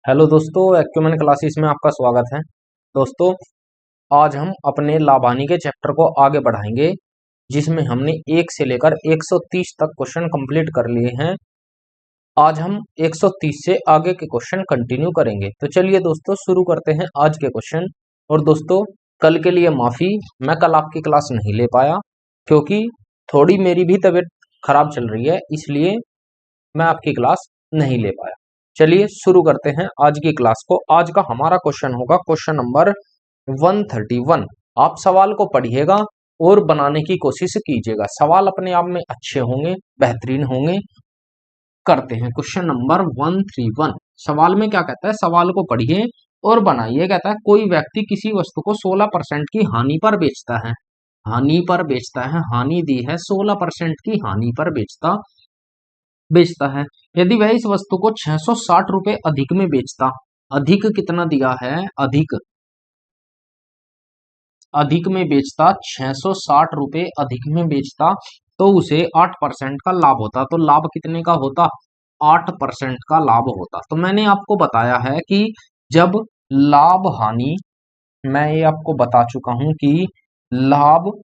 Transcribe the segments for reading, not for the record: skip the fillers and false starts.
Hello दोस्तों, acumen classes में आपका स्वागत है। दोस्तों, आज हम अपने लाभानी के चैप्टर को आगे बढ़ाएंगे, जिसमें हमने 1 से लेकर 130 तक क्वेश्चन कंप्लीट कर लिए हैं। आज हम 130 से आगे के क्वेश्चन कंटिन्यू करेंगे। तो चलिए दोस्तों, शुरू करते हैं आज के क्वेश्चन। और दोस्तों, कल के लिए माफ़ी, मैं कल आपकी क्लास नहीं ले पाया क्योंकि थोड़ी मेरी भी तबीयत खराब चल रही है, इसलिए मैं आपकी क्लास नहीं ले पाया। चलिए शुरू करते हैं आज की क्लास को। आज का हमारा क्वेश्चन होगा क्वेश्चन नंबर 131। आप सवाल को पढ़िएगा और बनाने की कोशिश कीजिएगा। सवाल अपने आप में अच्छे होंगे, बेहतरीन होंगे। करते हैं क्वेश्चन नंबर 131। सवाल में क्या कहता है, सवाल को पढ़िए और बनाइए। कहता है कोई व्यक्ति किसी वस्तु को 16% की हानि पर बेचता है। हानि पर बेचता है, हानि दी है, 16% की हानि पर बेचता है। यदि वह इस वस्तु को 660 रुपए अधिक में बेचता, अधिक कितना दिया है, अधिक में बेचता, 660 रुपए अधिक में बेचता, तो उसे 8% का लाभ होता। तो लाभ कितने का होता, 8% का लाभ होता। तो मैंने आपको बताया है कि जब लाभ हानि, मैं ये आपको बता चुका हूं कि लाभ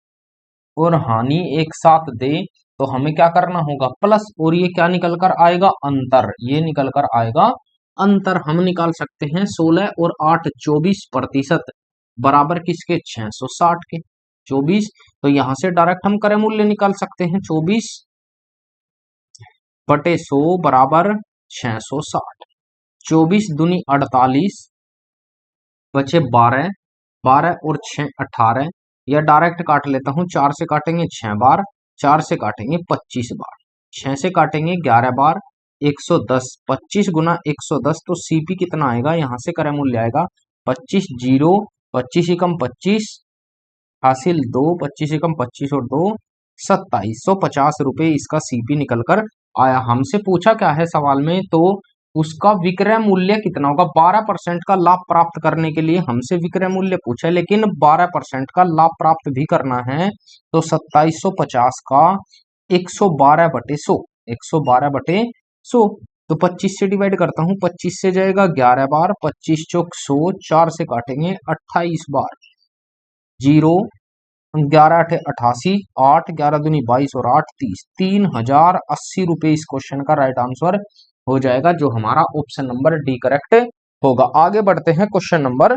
और हानि एक साथ दे तो हमें क्या करना होगा, प्लस, और ये क्या निकल कर आएगा, अंतर। ये निकल कर आएगा अंतर। हम निकाल सकते हैं 16 और 8 24% बराबर किसके, 660 के। 24, तो यहां से डायरेक्ट हम क्रय मूल्य निकाल सकते हैं। 24/100 बराबर 660। 24 दूनी 48, बचे 12, 12 और 6 18, या डायरेक्ट काट लेता हूं। 4 से काटेंगे 6 बार, 4 से काटेंगे 25 बार, 6 से काटेंगे 11 बार, 110। 25 गुना 110, तो सीपी कितना आएगा, यहां से क्रय मूल्य आएगा 25 जीरो, 25 एकम 25 हासिल 2, 25 एकम 25 और 2 2750 रुपए इसका सीपी निकल कर आया। हमसे पूछा क्या है सवाल में, तो उसका विक्रय मूल्य कितना होगा। 12% का लाभ प्राप्त करने के लिए हमसे विक्रय मूल्य पूछा है, लेकिन 12% का लाभ प्राप्त भी करना है तो 2750 का 112/100, 112/100। तो 25 से डिवाइड करता हूं, 25 से जाएगा 11 बार, 25 चौक 100, 4 से काटेंगे 28 बार, जीरो, 11×8 = 88, 8 11 दूनी 22 और 8 30, 3080 रुपए इस क्वेश्चन का राइट आंसर हो जाएगा, जो हमारा ऑप्शन नंबर डी करेक्ट होगा। आगे बढ़ते हैं क्वेश्चन नंबर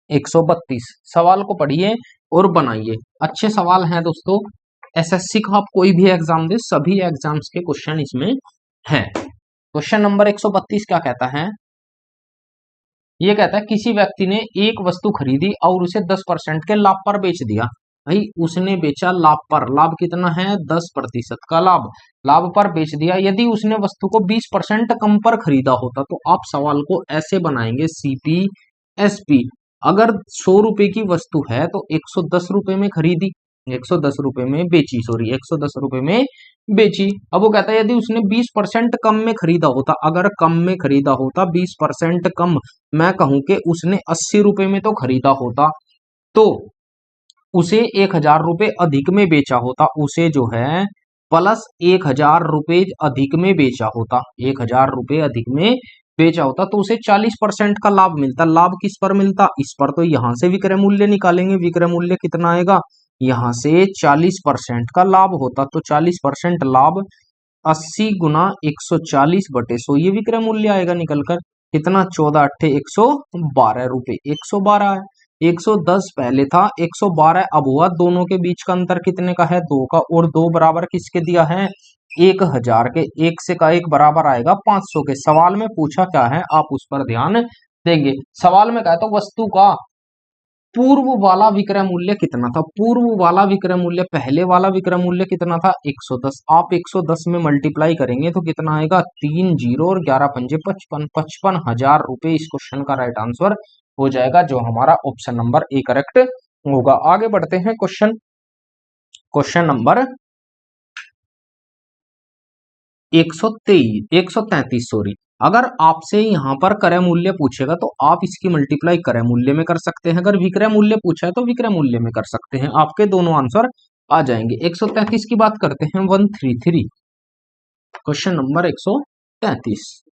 132। सवाल को पढ़िए और बनाइए। अच्छे सवाल हैं दोस्तों। एसएससी का आप कोई भी एग्जाम दे, सभी एग्जाम्स के क्वेश्चन इसमें हैं। क्वेश्चन नंबर 132 क्या कहता है, ये कहता है किसी व्यक्ति ने एक वस्तु खरीदी और उसे 10% के लाभ पर बेच दिया। भाई उसने बेचा लाभ पर, लाभ कितना है, 10% का लाभ, लाभ पर बेच दिया। यदि उसने वस्तु को 20% कम पर खरीदा होता, तो आप सवाल को ऐसे बनाएंगे, सीपी एसपी। अगर 100 रुपए की वस्तु है तो 110 रुपए में खरीदी, 110 रुपए में बेची, सॉरी 110 रुपए में बेची। अब वो कहता है यदि उसने 20% कम में खरीदा होता, अगर कम में खरीदा होता, 20% कम, मैं कहूं कि उसने 80 रुपए में तो खरीदा होता, तो उसे 1000 रुपए अधिक में बेचा होता, उसे जो है प्लस 1000 रुपए अधिक में बेचा होता, 1000 रुपए अधिक में बेचा होता, तो उसे 40% का लाभ मिलता। लाभ किस पर मिलता, इस पर। तो यहां से विक्रय मूल्य निकालेंगे, विक्रय मूल्य कितना आएगा, यहां से 40% का लाभ होता, तो 40% लाभ 80 गुना 140/100, ये विक्रय मूल्य आएगा निकलकर कितना, 14×8 = 112 रुपए, 112 है। 110 पहले था, 112 अब हुआ। दोनों के बीच का अंतर कितने का है, 2 का, और 2 बराबर किसके दिया है, 1000 के। 1 से का 1 बराबर आएगा 500 के। सवाल में पूछा क्या है, आप उस पर ध्यान देंगे। सवाल में कहा तो वस्तु का पूर्व वाला विक्रय मूल्य कितना था, पूर्व वाला विक्रय मूल्य, पहले वाला विक्रय मूल्य कितना था, 110। आप 110 में मल्टीप्लाई करेंगे तो कितना आएगा, 3 जीरो और 11 पंजे 55, 55,000 रुपए इस क्वेश्चन का राइट आंसर हो जाएगा, जो हमारा ऑप्शन नंबर ए करेक्ट होगा। आगे बढ़ते हैं क्वेश्चन नंबर 133, सॉरी। अगर आपसे यहां पर क्रय मूल्य पूछेगा तो आप इसकी मल्टीप्लाई क्रय मूल्य में कर सकते हैं, अगर विक्रय मूल्य पूछा है तो विक्रय मूल्य में कर सकते हैं, आपके दोनों आंसर आ जाएंगे। 133 की बात करते हैं, 133, क्वेश्चन नंबर 133।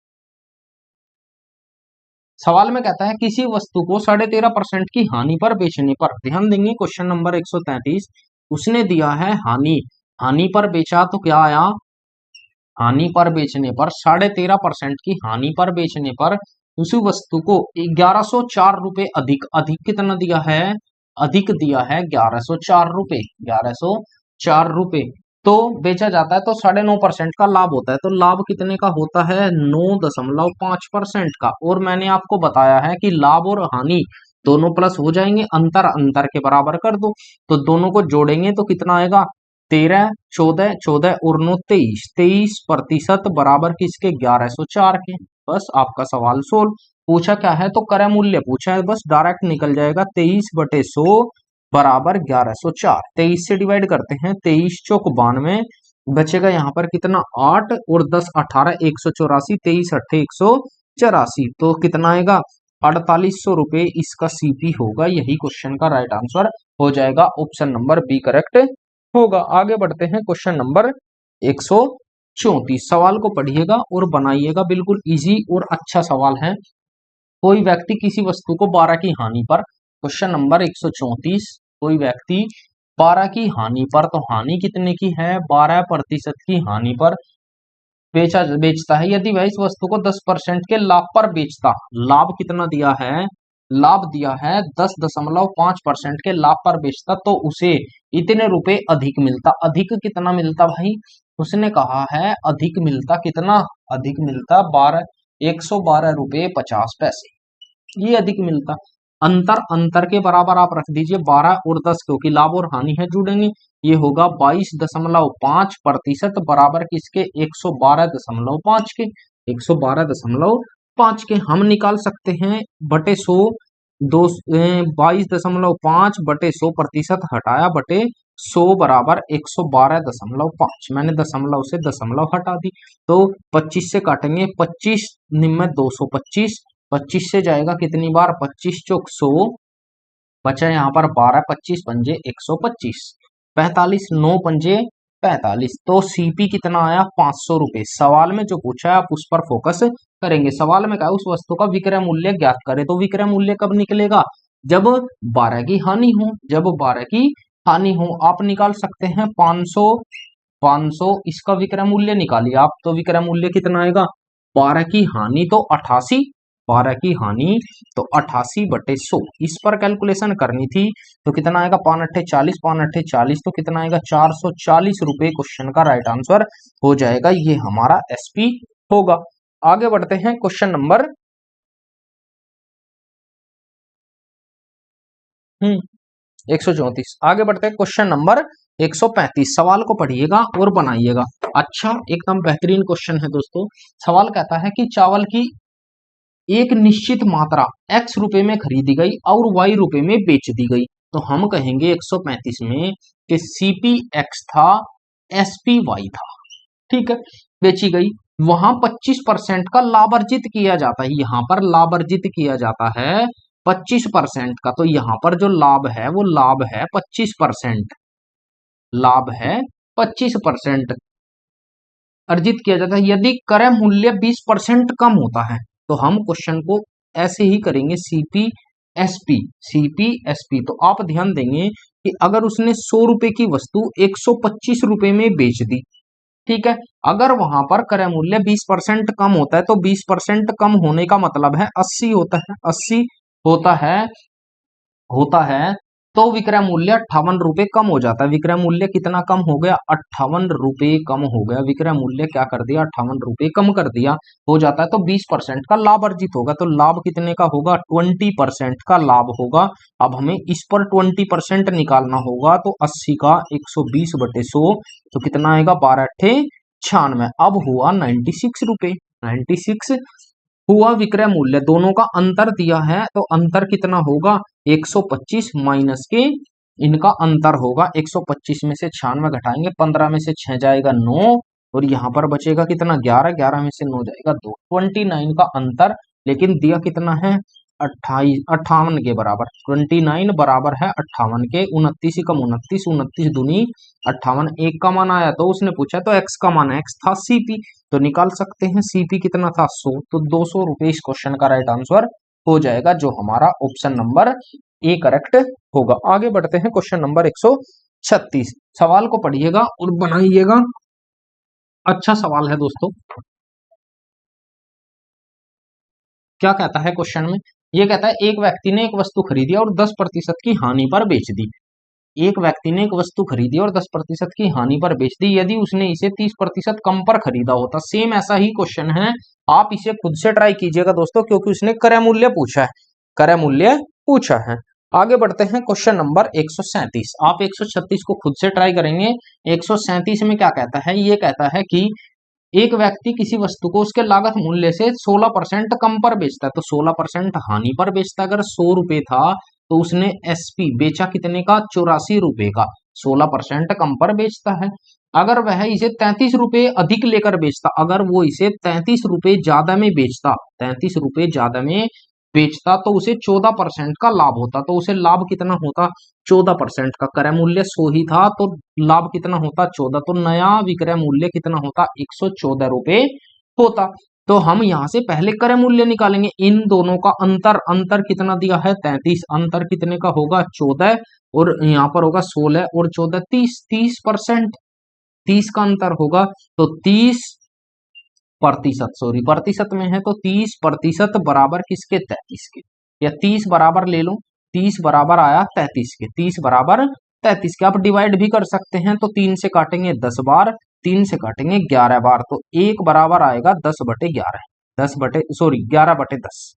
सवाल में कहता है किसी वस्तु को 13.5% की हानि पर बेचने पर, ध्यान देंगे क्वेश्चन नंबर 133, उसने दिया है हानि, हानि पर बेचा तो क्या आया, हानि पर बेचने पर 13.5% की हानि पर बेचने पर उसी वस्तु को 1104 रुपए अधिक, अधिक कितना दिया है, अधिक दिया है 1104 रुपए, 1104 रुपए तो बेचा जाता है तो 9.5% का लाभ होता है, तो लाभ कितने का होता है, 9.5% का। और मैंने आपको बताया है कि लाभ और हानि दोनों प्लस हो जाएंगे, अंतर अंतर के बराबर कर दो, तो दोनों को जोड़ेंगे तो कितना आएगा, 13, 14, 14 और 9 23, 23% बराबर किसके, 1104 के। बस आपका सवाल सोल्व। पूछा क्या है, तो क्रय मूल्य पूछा है, बस डायरेक्ट निकल जाएगा, 23/100 बराबर 1104। 23 से डिवाइड करते हैं, 23 चौक 92, बचेगा यहाँ पर कितना, 8 और 10 18, 184, 23 अट्ठे 184, तो कितना आएगा, 4800 रुपए इसका सीपी होगा। यही क्वेश्चन का राइट आंसर हो जाएगा, ऑप्शन नंबर बी करेक्ट होगा। आगे बढ़ते हैं, क्वेश्चन नंबर 134, सवाल को पढ़िएगा और बनाइएगा, बिल्कुल इजी और अच्छा सवाल है। कोई व्यक्ति किसी वस्तु को 12 की हानि पर, क्वेश्चन नंबर 134, कोई व्यक्ति 12 की हानि पर, तो हानि कितने की है, 12% की हानि पर बेचता है, यदि वह इस वस्तु को 10% के लाभ पर बेचता, लाभ कितना दिया है, लाभ दिया है 10.5% के लाभ पर बेचता, तो उसे इतने रुपए अधिक मिलता, अधिक कितना मिलता भाई, उसने कहा है अधिक मिलता कितना, अधिक मिलता 112 रुपए 50 पैसे, ये अधिक मिलता। अंतर अंतर के बराबर आप रख दीजिए 12 और 10, क्योंकि लाभ और हानि है जुड़ेंगे, ये होगा 22.5% बराबर किसके, 112.5 के, 112.5 के। हम निकाल सकते हैं बटे 100, 22.5/100 प्रतिशत हटाया बटे 100 बराबर 112.5, मैंने दशमलव से दशमलव हटा दी, तो 25 से काटेंगे, 25 निम्न 225, 25 से जाएगा कितनी बार, 25 चौक 100, बचा यहाँ पर 12, 25 पंजे 125, 45 9 पंजे 45, तो सीपी कितना आया, 500 रुपए। सवाल में जो पूछा है आप उस पर फोकस करेंगे। सवाल में कहा उस वस्तु का विक्रय मूल्य ज्ञात करें, तो विक्रय मूल्य कब निकलेगा, जब 12 की हानि हो, जब 12 की हानि हो। आप निकाल सकते हैं 500, 500 इसका विक्रय मूल्य निकालिए आप, तो विक्रय मूल्य कितना आएगा, 12 की हानि तो 88, 12 की हानि तो 88/100, इस पर कैलकुलेशन करनी थी, तो कितना आएगा, 5 अट्ठे 40, 5 अट्ठे 40, तो कितना आएगा 440 रुपए, क्वेश्चन का राइट आंसर हो जाएगा, ये हमारा एसपी होगा। आगे बढ़ते हैं, क्वेश्चन नंबर 134, आगे बढ़ते हैं, क्वेश्चन नंबर 135, सवाल को पढ़िएगा और बनाइएगा। अच्छा एकदम बेहतरीन क्वेश्चन है दोस्तों। सवाल कहता है कि चावल की एक निश्चित मात्रा x रुपए में खरीदी गई और y रुपए में बेच दी गई, तो हम कहेंगे 135 में कि सीपी x था, एसपी y था, ठीक है, बेची गई, वहां 25% का लाभ अर्जित किया जाता है, यहां पर लाभ अर्जित किया जाता है 25% का, तो यहां पर जो लाभ है वो लाभ है 25%, लाभ है 25% अर्जित किया जाता है। यदि क्रय मूल्य 20% कम होता है, तो हम क्वेश्चन को ऐसे ही करेंगे, सीपी एसपी, सीपी एसपी। तो आप ध्यान देंगे कि अगर उसने 100 रुपए की वस्तु 125 रुपए में बेच दी, ठीक है, अगर वहां पर क्रय मूल्य 20% कम होता है, तो 20% कम होने का मतलब है 80 होता है, 80 होता है, होता है, तो विक्रय मूल्य 58 रुपए कम हो जाता है। विक्रय मूल्य कितना कम हो गया, 58 रुपए कम हो गया, विक्रय मूल्य क्या कर दिया, 58 रुपए कम कर दिया, हो जाता है, तो 20% का लाभ अर्जित होगा, तो लाभ कितने का होगा, 20% का लाभ होगा। अब हमें इस पर 20% निकालना होगा, तो 80 का 120/100, तो कितना आएगा, 12 अट्ठे 96, अब हुआ 96 रुपए, 96 हुआ विक्रय मूल्य, दोनों का अंतर दिया है, तो अंतर कितना होगा, 125 माइनस के इनका अंतर होगा, 125 में से 96 घटाएंगे, 15 में से 6 जाएगा 9, और यहां पर बचेगा कितना, 11, 11 में से 9 जाएगा 2, 29 का अंतर, लेकिन दिया कितना है, 58 के बराबर, 29 बराबर है 58 के, 29 कम 29, 29 दूनी 58, एक का मान आया, तो उसने पूछा तो x का मान, x था सीपी, तो निकाल सकते हैं सीपी कितना था, 100, तो 200 रुपए इस क्वेश्चन का राइट आंसर हो जाएगा, जो हमारा ऑप्शन नंबर ए करेक्ट होगा। आगे बढ़ते हैं क्वेश्चन नंबर 136। सवाल को पढ़िएगा और बनाइएगा। अच्छा सवाल है दोस्तों। क्या कहता है क्वेश्चन में? ये कहता है एक व्यक्ति ने एक वस्तु खरीदी और 10% की हानि पर बेच दी। एक व्यक्ति ने एक वस्तु खरीदी और 10% की हानि पर बेच दी। यदि उसने इसे 30% कम पर खरीदा होता। सेम ऐसा ही क्वेश्चन है, आप इसे खुद से ट्राई कीजिएगा दोस्तों, क्योंकि उसने क्रय मूल्य पूछा है, क्रय मूल्य पूछा है। आगे बढ़ते हैं क्वेश्चन नंबर 137। आप 136 को खुद से ट्राई करेंगे। 137 में क्या कहता है? ये कहता है कि एक व्यक्ति किसी वस्तु को उसके लागत मूल्य से 16% कम पर बेचता है, तो 16% हानि पर बेचता है। अगर 100 रुपए था तो उसने एसपी बेचा कितने का? 84 रुपए का। 16% कम पर बेचता है। अगर वह इसे 33 रुपए अधिक लेकर बेचता, अगर वो इसे 33 रुपए ज्यादा में बेचता, 33 रुपए ज्यादा में बेचता, तो उसे 14% का लाभ होता। तो उसे लाभ कितना होता? 14% का। क्रय मूल्य 100 ही था तो लाभ कितना होता? 14। तो नया विक्रय मूल्य कितना होता? 114 रुपए होता। तो हम यहां से पहले क्रय मूल्य निकालेंगे। इन दोनों का अंतर, अंतर कितना दिया है? 33। अंतर कितने का होगा? 14। और यहाँ पर होगा 16 और 14 30। 30%, 30 का अंतर होगा। तो 30%, सॉरी प्रतिशत में है, तो 30% बराबर किसके? 33 के। या 30 बराबर ले लो, 30 बराबर आया 33 के। 30 बराबर 33 के। आप डिवाइड भी कर सकते हैं, तो 3 से काटेंगे 10 बार, 3 से काटेंगे 11 बार, तो 1 बराबर आएगा 10/11। 10 बटे सॉरी 11/10।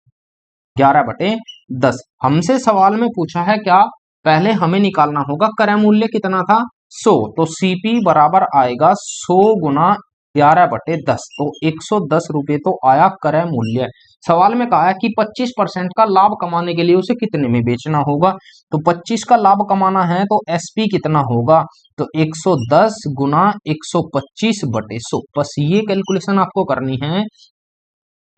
11/10। हमसे सवाल में पूछा है क्या? पहले हमें निकालना होगा क्रय मूल्य कितना था? 100। तो सीपी बराबर आएगा 100 गुना 11/10। तो 110 रुपए तो आया क्रय मूल्य। सवाल में कहा है कि 25% का लाभ कमाने के लिए उसे कितने में बेचना होगा। तो 25 का लाभ कमाना है तो एसपी कितना होगा? तो 110 गुना 125/100। बस ये कैलकुलेशन आपको करनी है।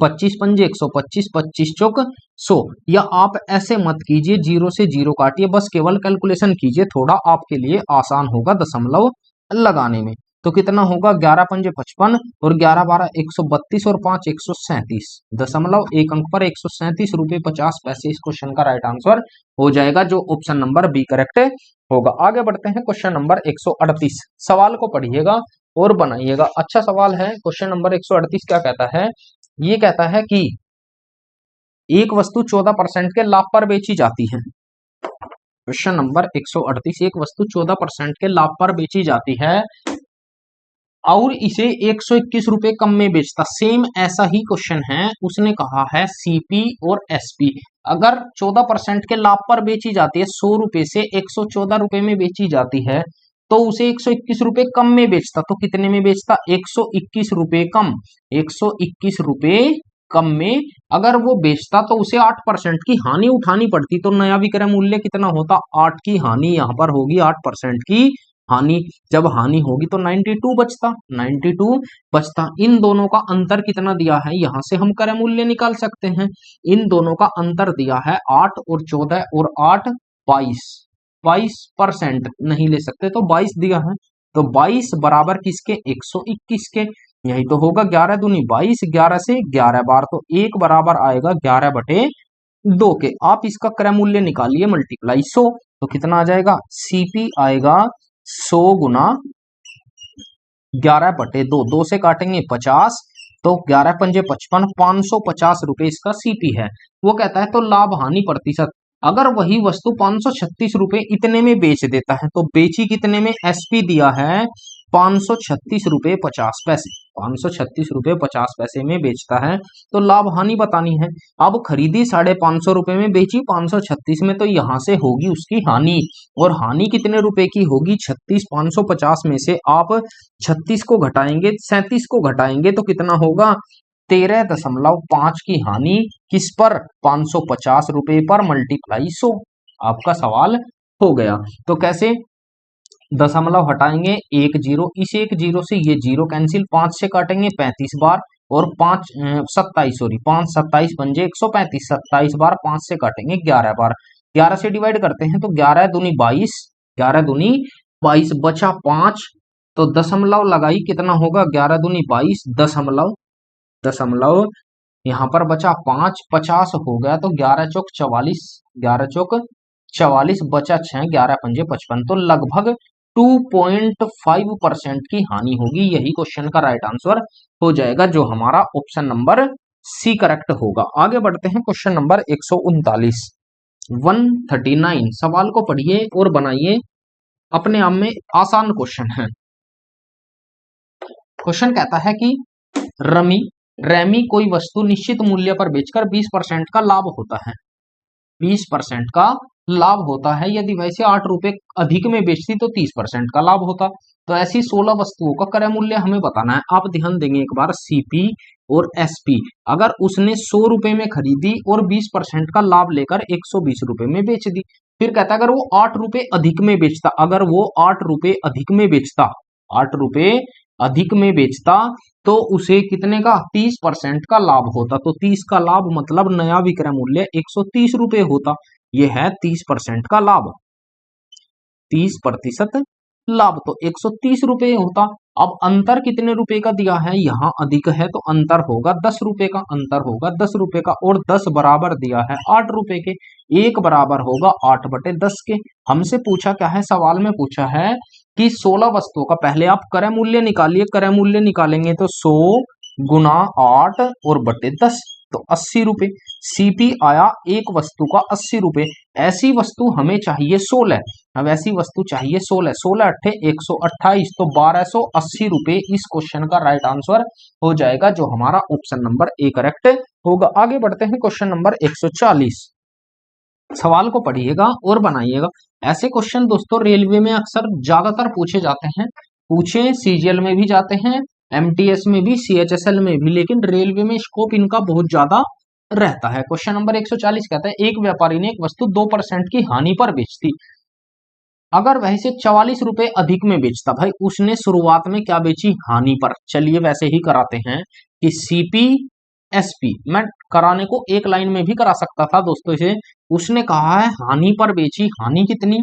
25×5 125, 25 चौक 100। या आप ऐसे मत कीजिए, जीरो से जीरो काटिए, बस केवल कैलकुलेशन कीजिए, थोड़ा आपके लिए आसान होगा दशमलव लगाने में। तो कितना होगा? 11×5 55 और 11×12 132 और 5 137। दशमलव एक अंक पर 137 रुपए 50 पैसे इस क्वेश्चन का राइट आंसर हो जाएगा, जो ऑप्शन नंबर बी करेक्ट होगा। आगे बढ़ते हैं क्वेश्चन नंबर 138। सवाल को पढ़िएगा और बनाइएगा। अच्छा सवाल है। क्वेश्चन नंबर 138 क्या कहता है? ये कहता है कि एक वस्तु 14% के लाभ पर बेची जाती है। Question number 138। एक वस्तु 14% के लाभ पर बेची जाती है और इसे 121 रुपए कम में बेचता। सेम ऐसा ही क्वेश्चन है। उसने कहा है सीपी और एसपी। अगर 14% के लाभ पर बेची जाती है, 100 रुपए से 114 रुपए में बेची जाती है, तो उसे 121 रुपए कम में बेचता। तो कितने में बेचता? 121 रुपए कम। 121 रुपए कम में अगर वो बेचता तो उसे 8% की हानि उठानी पड़ती। तो नया विक्रय मूल्य कितना होता? 8 की हानि यहाँ पर होगी, 8% की हानि। जब हानि होगी तो 92 बचता, 92 बचता। इन दोनों का अंतर कितना दिया है? यहां से हम क्रय मूल्य निकाल सकते हैं। इन दोनों का अंतर दिया है 8 और 14 और 8 22। 22% नहीं ले सकते तो 22 दिया है। तो 22 बराबर किसके? 121 के। यही तो होगा 11 दूनी 22, 11 से 11 बार, तो 1 बराबर आएगा 11/2 के। आप इसका क्रय मूल्य निकालिए, मल्टीप्लाई 100, तो कितना आ जाएगा? सीपी आएगा 100 गुना 11/2। 2 से काटेंगे 50, तो 11×5 55, 550 रुपए इसका सीपी है। वो कहता है तो लाभ हानि प्रतिशत। अगर वही वस्तु 536 रुपए इतने में बेच देता है, तो बेची कितने में? एसपी दिया है 536 रुपए 50 पैसे। 536 रुपए 50 पैसे में बेचता है, तो लाभ हानि बतानी है। अब खरीदी 550 रुपए में, बेची 536 में, तो यहां से होगी उसकी हानि। और हानि कितने रुपए की होगी? 36। 550 में से आप 36 को घटाएंगे, 37 को घटाएंगे, तो कितना होगा? 13.5 की हानि किस पर? 550 रुपए पर, मल्टीप्लाई 100। आपका सवाल हो गया। तो कैसे? दशमलव हटाएंगे, एक जीरो, इस एक जीरो से ये जीरो कैंसिल, 5 से काटेंगे 35 बार, और 5 27 सॉरी 5 27 पंजे 135, 27 बार, 5 से काटेंगे 11 बार, 11 से डिवाइड करते हैं तो 11 दूनी 22, 11 दूनी 22, बचा 5, तो दशमलव लगाई, कितना होगा? 11 दूनी 22, दशमलव यहाँ पर बचा 5, 50 हो गया तो 11 चौक 44, 11 चौक 44 बचा 6, 11 पंजे 55, तो लगभग 2.5% की हानि होगी। यही क्वेश्चन का राइट आंसर हो जाएगा, जो हमारा ऑप्शन नंबर सी करेक्ट होगा। आगे बढ़ते हैं क्वेश्चन नंबर 139, 139 सवाल को पढ़िए और बनाइए। अपने आप में आसान क्वेश्चन है। क्वेश्चन कहता है कि रेमी कोई वस्तु निश्चित मूल्य पर बेचकर 20% का लाभ होता है, 20% का लाभ होता है। यदि वैसे 8 रुपए अधिक में बेचती तो 30% का लाभ होता। तो ऐसी 16 वस्तुओं का क्रय मूल्य हमें बताना है। आप ध्यान देंगे एक बार, सीपी और एसपी, अगर उसने 100 रुपए में खरीदी और 20% का लाभ लेकर 120 रुपए में बेच दी। फिर कहता है अगर वो 8 रुपए अधिक में बेचता, अगर वो 8 रुपए अधिक में बेचता, 8 रुपए अधिक में बेचता तो उसे कितने का 30% का लाभ होता। तो 30 का लाभ मतलब नया विक्रय मूल्य 130 रुपए होता। यह है 30% का लाभ, 30% लाभ, तो 130 रुपए होता। अब अंतर कितने रुपए का दिया है, यहां अधिक है तो अंतर होगा 10 रुपए का, अंतर होगा 10 रुपए का, और 10 बराबर दिया है 8 रुपए के, 1 बराबर होगा 8/10 के। हमसे पूछा क्या है, सवाल में पूछा है कि 16 वस्तुओं का, पहले आप क्रय मूल्य निकालिए, क्रय मूल्य निकालेंगे तो 100 गुना 8 और बटे 10 तो 80 रुपए। सीपी आया एक वस्तु का 80 रुपए, ऐसी वस्तु हमें चाहिए 16। अब ऐसी वस्तु चाहिए 16, 16 अट्ठे 128, तो 1280 रुपए इस क्वेश्चन का राइट आंसर हो जाएगा, जो हमारा ऑप्शन नंबर ए करेक्ट होगा। आगे बढ़ते हैं क्वेश्चन नंबर 140, सवाल को पढ़िएगा और बनाइएगा। ऐसे क्वेश्चन दोस्तों रेलवे में अक्सर ज्यादातर पूछे जाते हैं, पूछे सीजीएल में भी जाते हैं, एमटीएस में भी, सीएचएसएल में भी, लेकिन रेलवे में स्कोप इनका बहुत ज्यादा रहता है। क्वेश्चन नंबर 140 कहता है एक व्यापारी ने एक वस्तु 2% की हानि पर बेचती, अगर वह इसे 44 रुपए अधिक में बेचता। भाई उसने शुरुआत में क्या बेची, हानि पर। चलिए वैसे ही कराते हैं कि सीपी एसपी, मैं कराने को एक लाइन में भी करा सकता था दोस्तों इसे। उसने कहा है हानि पर बेची, हानि कितनी,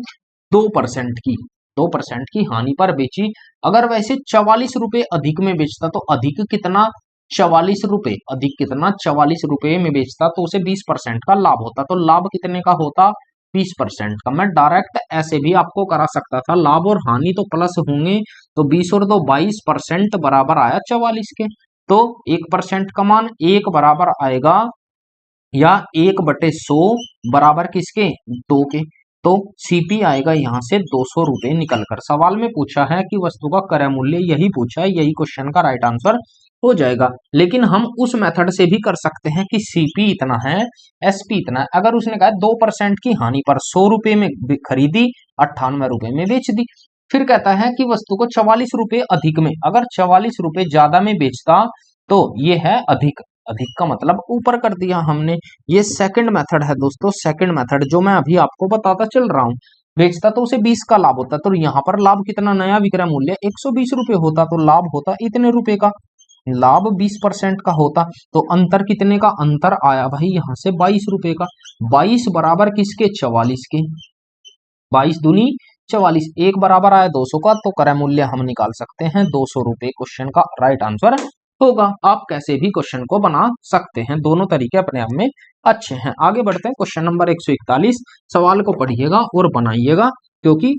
2% की, 2% की हानि पर बेची। अगर वैसे 44 रुपए अधिक में बेचता तो अधिक कितना, 44 रुपए, अधिक कितना 44 रुपए में बेचता तो उसे 20% का लाभ होता। तो लाभ कितने का होता, 20% का। मैं डायरेक्ट ऐसे भी आपको करा सकता था, लाभ और हानि तो प्लस होंगे, तो 20 और 2 22% बराबर आया 44 के। तो 1% का मान 1 बराबर आएगा, या 1/100 बराबर किसके, 2 के। तो सीपी आएगा यहां से 200 रुपए निकलकर। सवाल में पूछा है कि वस्तु का क्रय मूल्य, यही पूछा है, यही क्वेश्चन का राइट आंसर हो जाएगा। लेकिन हम उस मेथड से भी कर सकते हैं कि सीपी इतना है, एसपी इतना है। अगर उसने कहा 2% की हानि पर 100 रुपए में खरीदी, 98 रुपए में बेच दी। फिर कहता है कि वस्तु को 44 रुपए अधिक में, अगर 44 रुपए ज्यादा में बेचता तो ये है अधिक, अधिक का मतलब ऊपर कर दिया हमने। ये सेकंड मेथड है दोस्तों, सेकंड मेथड जो मैं अभी आपको बताता चल रहा हूं। बेचता तो उसे 20 का लाभ होता, तो यहाँ पर लाभ कितना, नया विक्रय मूल्य 120 रुपए होता, तो लाभ होता इतने रुपए का, लाभ 20% का होता। तो अंतर कितने का, अंतर आया भाई यहाँ से 22 रुपए का, 22 बराबर किसके, 44 के, 22 दूनी 44, 1 बराबर आया 200 का, तो क्रय मूल्य हम निकाल सकते हैं 200 रुपए। क्वेश्चन का राइट आंसर होगा। आप कैसे भी क्वेश्चन को बना सकते हैं, दोनों तरीके अपने आप में अच्छे हैं। आगे बढ़ते हैं क्वेश्चन नंबर 141, सवाल को पढ़िएगा और बनाइएगा, क्योंकि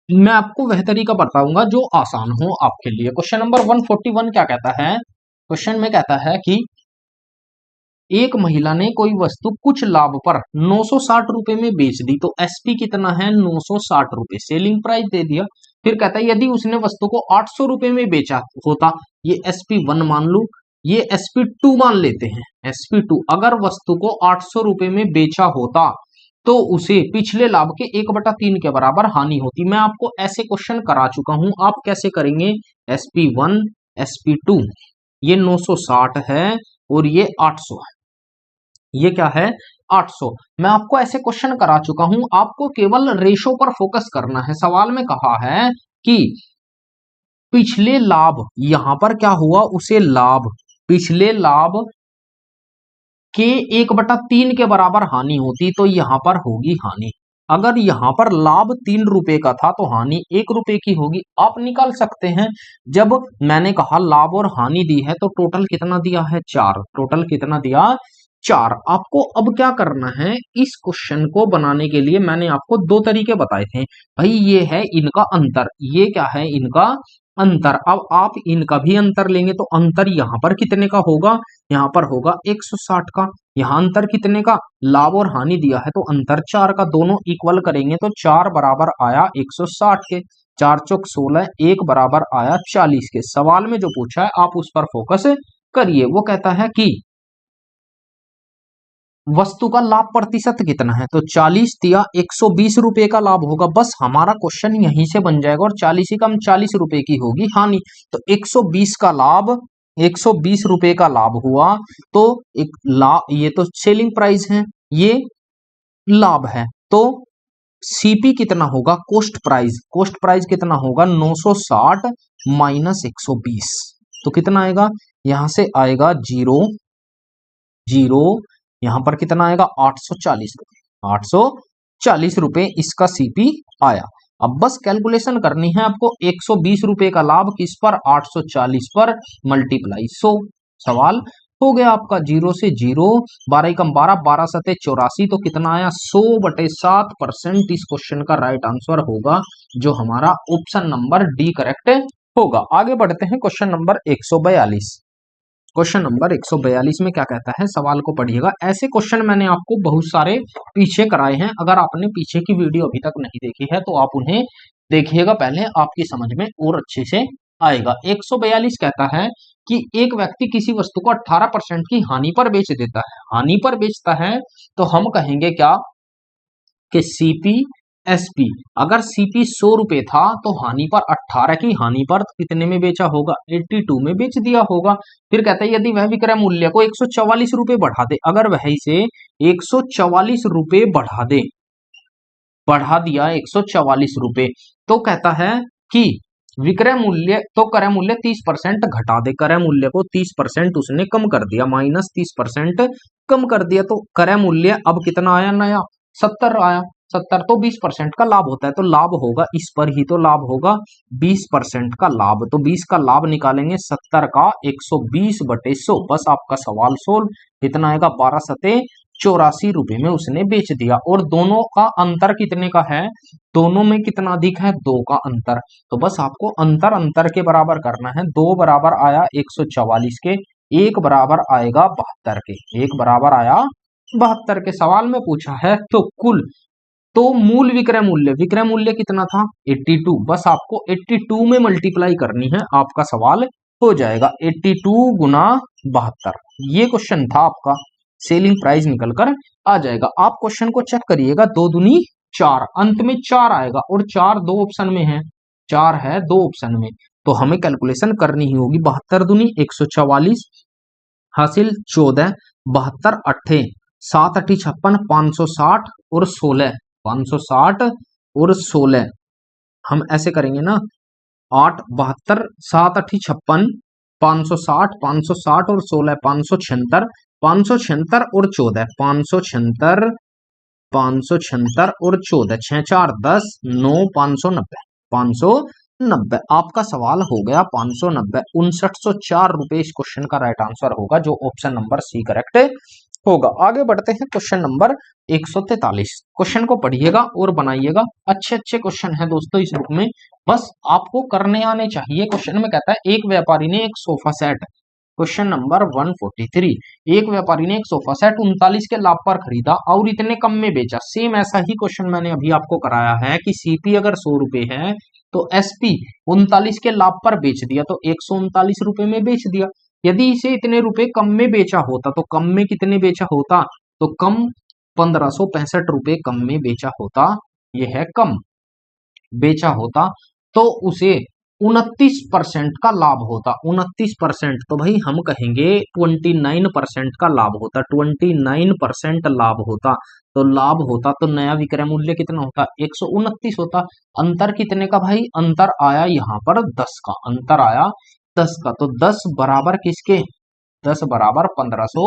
मैं आपको वह तरीका बताऊंगा जो आसान हो आपके लिए। क्वेश्चन नंबर 141 क्या कहता है, क्वेश्चन में कहता है कि एक महिला ने कोई वस्तु कुछ लाभ पर 960 रुपए में बेच दी, तो एसपी कितना है, 960 रुपए, सेलिंग प्राइस दे दिया। फिर कहता है यदि उसने वस्तु को 800 रुपए में बेचा होता, ये SP1 मान लू, ये SP2 मान लेते हैं, SP2, अगर वस्तु को 800 रुपए में बेचा होता तो उसे पिछले लाभ के 1/3 के बराबर हानि होती। मैं आपको ऐसे क्वेश्चन करा चुका हूं, आप कैसे करेंगे, SP1 SP2, ये 960 है और ये 800 है, ये क्या है 800। मैं आपको ऐसे क्वेश्चन करा चुका हूं, आपको केवल रेशो पर फोकस करना है। सवाल में कहा है कि पिछले लाभ, यहां पर क्या हुआ, उसे लाभ, पिछले लाभ के 1/3 के बराबर हानि होती, तो यहां पर होगी हानि। अगर यहां पर लाभ 3 रुपए का था तो हानि 1 रुपए की होगी। आप निकाल सकते हैं। जब मैंने कहा लाभ और हानि दी है तो टोटल कितना दिया है 4, टोटल कितना दिया 4। आपको अब क्या करना है, इस क्वेश्चन को बनाने के लिए मैंने आपको दो तरीके बताए थे भाई। ये है इनका अंतर, ये क्या है इनका अंतर। अब आप इनका भी अंतर लेंगे तो अंतर यहां पर कितने का होगा, यहां पर होगा 160 का। यहां अंतर कितने का, लाभ और हानि दिया है तो अंतर 4 का। दोनों इक्वल करेंगे तो 4 बराबर आया 160 के, 4 चौक 16, 1 बराबर आया 40 के। सवाल में जो पूछा है आप उस पर फोकस करिए। वो कहता है कि वस्तु का लाभ प्रतिशत कितना है, तो 40 दिया 120 रुपए का लाभ होगा। बस हमारा क्वेश्चन यहीं से बन जाएगा। और 40 ही कम 40 रुपए की होगी हानि। तो 120 का लाभ, 120 रुपए का लाभ हुआ। तो एक लाभ, ये तो सेलिंग प्राइस है, ये लाभ है। तो सीपी कितना होगा, कॉस्ट प्राइस, कॉस्ट प्राइस कितना होगा 960 माइनस 120, तो कितना आएगा, यहां से आएगा 0 0, यहां पर कितना आएगा 840 रुपए, 840 रुपए इसका सीपी आया। अब बस कैलकुलेशन करनी है आपको, 120 रुपए का लाभ किस पर, 840 पर मल्टीप्लाई 100। सवाल हो गया आपका। 0 से 0, 12 कम 12, 12 सते 84, तो कितना आया 100/7%। इस क्वेश्चन का राइट आंसर होगा जो हमारा ऑप्शन नंबर डी करेक्ट होगा। आगे बढ़ते हैं क्वेश्चन नंबर 142। क्वेश्चन नंबर 142 में क्या कहता है, सवाल को पढ़िएगा। ऐसे क्वेश्चन मैंने आपको बहुत सारे पीछे कराए हैं। अगर आपने पीछे की वीडियो अभी तक नहीं देखी है तो आप उन्हें देखिएगा पहले, आपकी समझ में और अच्छे से आएगा। 142 कहता है कि एक व्यक्ति किसी वस्तु को 18% की हानि पर बेच देता है, हानि पर बेचता है, तो हम कहेंगे क्या कि सीपी एसपी। अगर सीपी 100 रुपए था तो हानि पर 18 की हानि पर कितने में बेचा होगा, 82 में बेच दिया होगा। फिर कहता है यदि वह विक्रय मूल्य को 144 रुपए बढ़ा दे, अगर वह इसे 144 रुपए बढ़ा दे, बढ़ा दिया 144 रुपए, तो कहता है कि विक्रय मूल्य, तो क्रय मूल्य 30% घटा दे, क्रय मूल्य को 30% उसने कम कर दिया, माइनस 30% कम कर दिया। तो क्रय मूल्य अब कितना आया नया, 70 आया। 70 तो 20% का लाभ होता है, तो लाभ होगा इस पर ही, तो लाभ होगा 20% का लाभ। तो 20 का लाभ निकालेंगे, 70 का 120/100। बस आपका सवाल सोल्व। इतना आएगा 12 सते 84 रुपए में उसने बेच दिया। और दोनों का अंतर कितने का है, दोनों में कितना अधिक है, 2 का अंतर। तो बस आपको अंतर अंतर के बराबर करना है। 2 बराबर आया 144 के, 1 बराबर आएगा 72 के, 1 बराबर आया 72 के। सवाल में पूछा है तो कुल, तो मूल विक्रय मूल्य, विक्रय मूल्य कितना था 82, बस आपको 82 में मल्टीप्लाई करनी है, आपका सवाल हो जाएगा 82 गुना 72। ये क्वेश्चन था आपका, सेलिंग प्राइस निकल कर आ जाएगा। आप क्वेश्चन को चेक करिएगा, 2 दूनी 4, अंत में 4 आएगा, और 4 2 ऑप्शन में है, 4 है 2 ऑप्शन में, तो हमें कैलकुलेशन करनी ही होगी। 72 दूनी 144 हासिल 14, 72 अट्ठे 7 अठी 56, 560 और 16, 560 और 16, हम ऐसे करेंगे ना, 8 72 7 अठी 56, 560 560 और 16 576, 576 और 14, 576 576 और 14, 6 4 10 9 590, 590। आपका सवाल हो गया 590, 5904 रुपए इस क्वेश्चन का राइट आंसर होगा, जो ऑप्शन नंबर सी करेक्ट होगा। आगे बढ़ते हैं क्वेश्चन नंबर 143। क्वेश्चन को पढ़िएगा और बनाइएगा। अच्छे अच्छे क्वेश्चन है दोस्तों इस बुक में, बस आपको करने आने चाहिए। क्वेश्चन में कहता है एक व्यापारी ने एक सोफा सेट, क्वेश्चन नंबर 143, एक व्यापारी ने एक सोफा सेट 39 के लाभ पर खरीदा और इतने कम में बेचा। सेम ऐसा ही क्वेश्चन मैंने अभी आपको कराया है कि सीपी अगर 100 रुपए है तो एसपी 39 के लाभ पर बेच दिया, तो 139 रुपए में बेच दिया। यदि इसे इतने रुपए कम में बेचा होता, तो कम में कितने बेचा होता, तो कम 1565 रुपए कम में बेचा होता, यह है कम बेचा होता, तो उसे 29% का लाभ होता। 29%, तो भाई हम कहेंगे 29% का लाभ होता, 29% लाभ होता। तो लाभ होता तो नया विक्रय मूल्य कितना होता, 129 होता। अंतर कितने का भाई, अंतर आया यहाँ पर 10 का, अंतर आया 10 का। तो 10 बराबर किसके, 10 बराबर 1500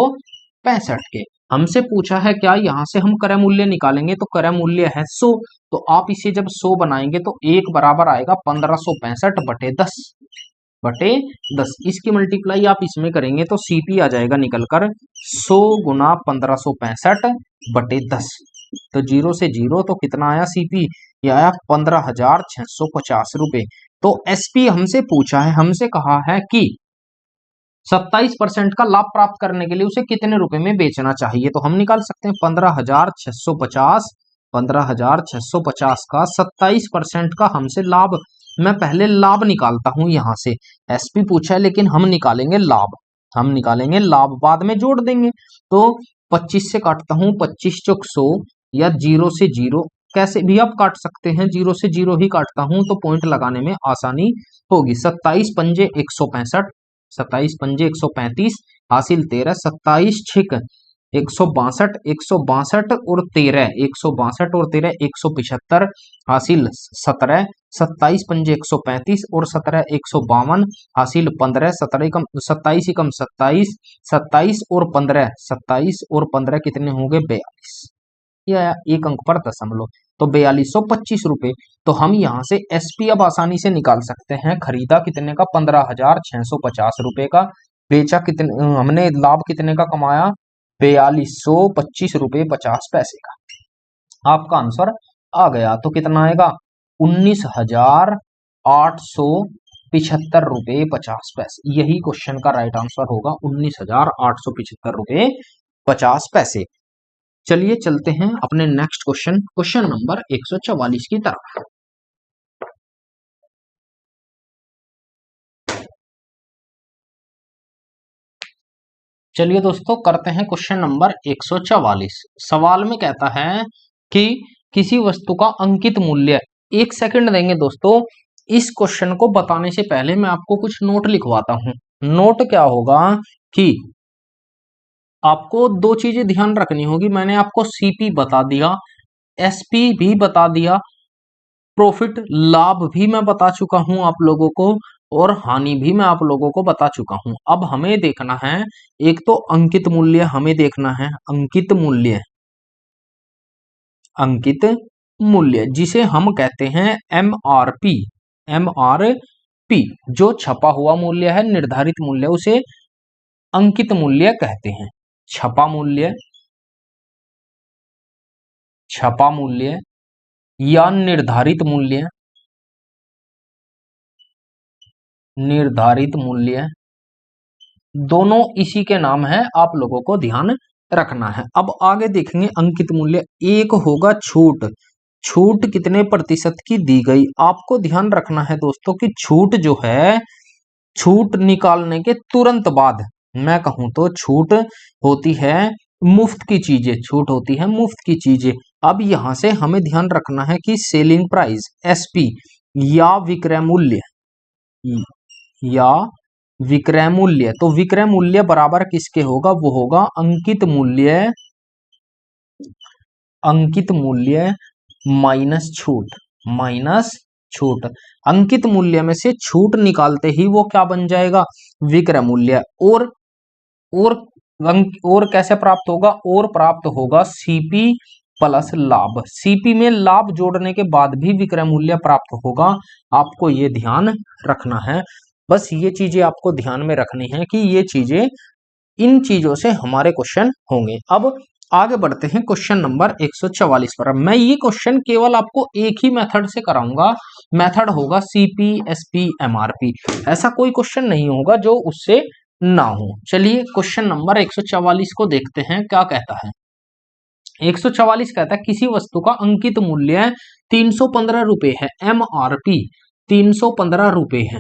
के। हमसे पूछा है क्या, यहाँ से हम क्रय मूल्य निकालेंगे तो क्रय मूल्य है 100, तो आप इसे जब 100 बनाएंगे तो 1 बराबर आएगा 1565 बटे 10। इसकी मल्टीप्लाई आप इसमें करेंगे तो सीपी आ जाएगा निकलकर 100 गुना 1565 बटे 10। तो जीरो से जीरो तो कितना आया सीपी, यह आया 15,650 रुपए। तो एसपी हमसे पूछा है, हमसे कहा है कि 27% का लाभ प्राप्त करने के लिए उसे कितने रुपए में बेचना चाहिए। तो हम निकाल सकते हैं 15,650 का 27% का हमसे लाभ। मैं पहले लाभ निकालता हूं यहां से, एसपी पूछा है लेकिन हम निकालेंगे लाभ बाद में जोड़ देंगे। तो 25 से काटता हूं, 25 चौक 100 या जीरो से जीरो कैसे भी आप काट सकते हैं, जीरो से जीरो ही काटता हूं तो पॉइंट लगाने में आसानी होगी। 27 पंजे 165, 27 पंजे 135 हासिल 13, 27 छिक 162, 162 और 13 162 और 13 175 हासिल 17, 27 पंजे 135 और 17 152 हासिल 15, 27 एकम 27, 27 और 15 27 और 15 कितने होंगे 42, या एक अंक पर दशमलव, तो 4225 रुपए। तो हम यहाँ से एसपी अब आसानी से निकाल सकते हैं। खरीदा कितने का, 15,650 रुपए का, बेचा कितने, हमने लाभ कितने का कमाया, 4225 रुपए 50 पैसे का। आपका आंसर आ गया तो कितना आएगा, 19,875 रुपए 50 पैसे। यही क्वेश्चन का राइट आंसर होगा, 19,875 रुपए 50 पैसे। चलिए चलते हैं अपने नेक्स्ट क्वेश्चन नंबर 144 की तरफ। चलिए दोस्तों करते हैं क्वेश्चन नंबर 144। सवाल में कहता है कि किसी वस्तु का अंकित मूल्य, एक सेकंड देंगे दोस्तों, इस क्वेश्चन को बताने से पहले मैं आपको कुछ नोट लिखवाता हूं। नोट क्या होगा कि आपको दो चीजें ध्यान रखनी होगी। मैंने आपको सीपी बता दिया, एसपी भी बता दिया, प्रॉफिट लाभ भी मैं बता चुका हूं आप लोगों को, और हानि भी मैं आप लोगों को बता चुका हूं। अब हमें देखना है, एक तो अंकित मूल्य हमें देखना है, अंकित मूल्य जिसे हम कहते हैं एमआरपी। एमआरपी जो छपा हुआ मूल्य है, निर्धारित मूल्य, उसे अंकित मूल्य कहते हैं। छपा मूल्य या निर्धारित मूल्य दोनों इसी के नाम है, आप लोगों को ध्यान रखना है। अब आगे देखेंगे अंकित मूल्य। एक होगा छूट कितने प्रतिशत की दी गई। आपको ध्यान रखना है दोस्तों कि छूट जो है, छूट निकालने के तुरंत बाद, मैं कहूं तो छूट होती है मुफ्त की चीजें, छूट होती है मुफ्त की चीजें। अब यहां से हमें ध्यान रखना है कि सेलिंग प्राइस एसपी या विक्रय मूल्य, तो विक्रय मूल्य बराबर किसके होगा, वो होगा अंकित मूल्य माइनस छूट। अंकित मूल्य में से छूट निकालते ही वो क्या बन जाएगा, विक्रय मूल्य। और कैसे प्राप्त होगा, और प्राप्त होगा सीपी प्लस लाभ। सीपी में लाभ जोड़ने के बाद भी विक्रय मूल्य प्राप्त होगा। आपको ये ध्यान रखना है, बस ये चीजें आपको ध्यान में रखनी है कि ये चीजें, इन चीजों से हमारे क्वेश्चन होंगे। अब आगे बढ़ते हैं क्वेश्चन नंबर 144 पर। मैं ये क्वेश्चन केवल आपको एक ही मेथड से कराऊंगा, मेथड होगा सीपी एसपी एमआरपी। ऐसा कोई क्वेश्चन नहीं होगा जो उससे ना हो। चलिए क्वेश्चन नंबर 144 को देखते हैं क्या कहता है। 144 कहता है किसी वस्तु का अंकित मूल्य 315 रुपए है, एमआरपी 315 रुपए है,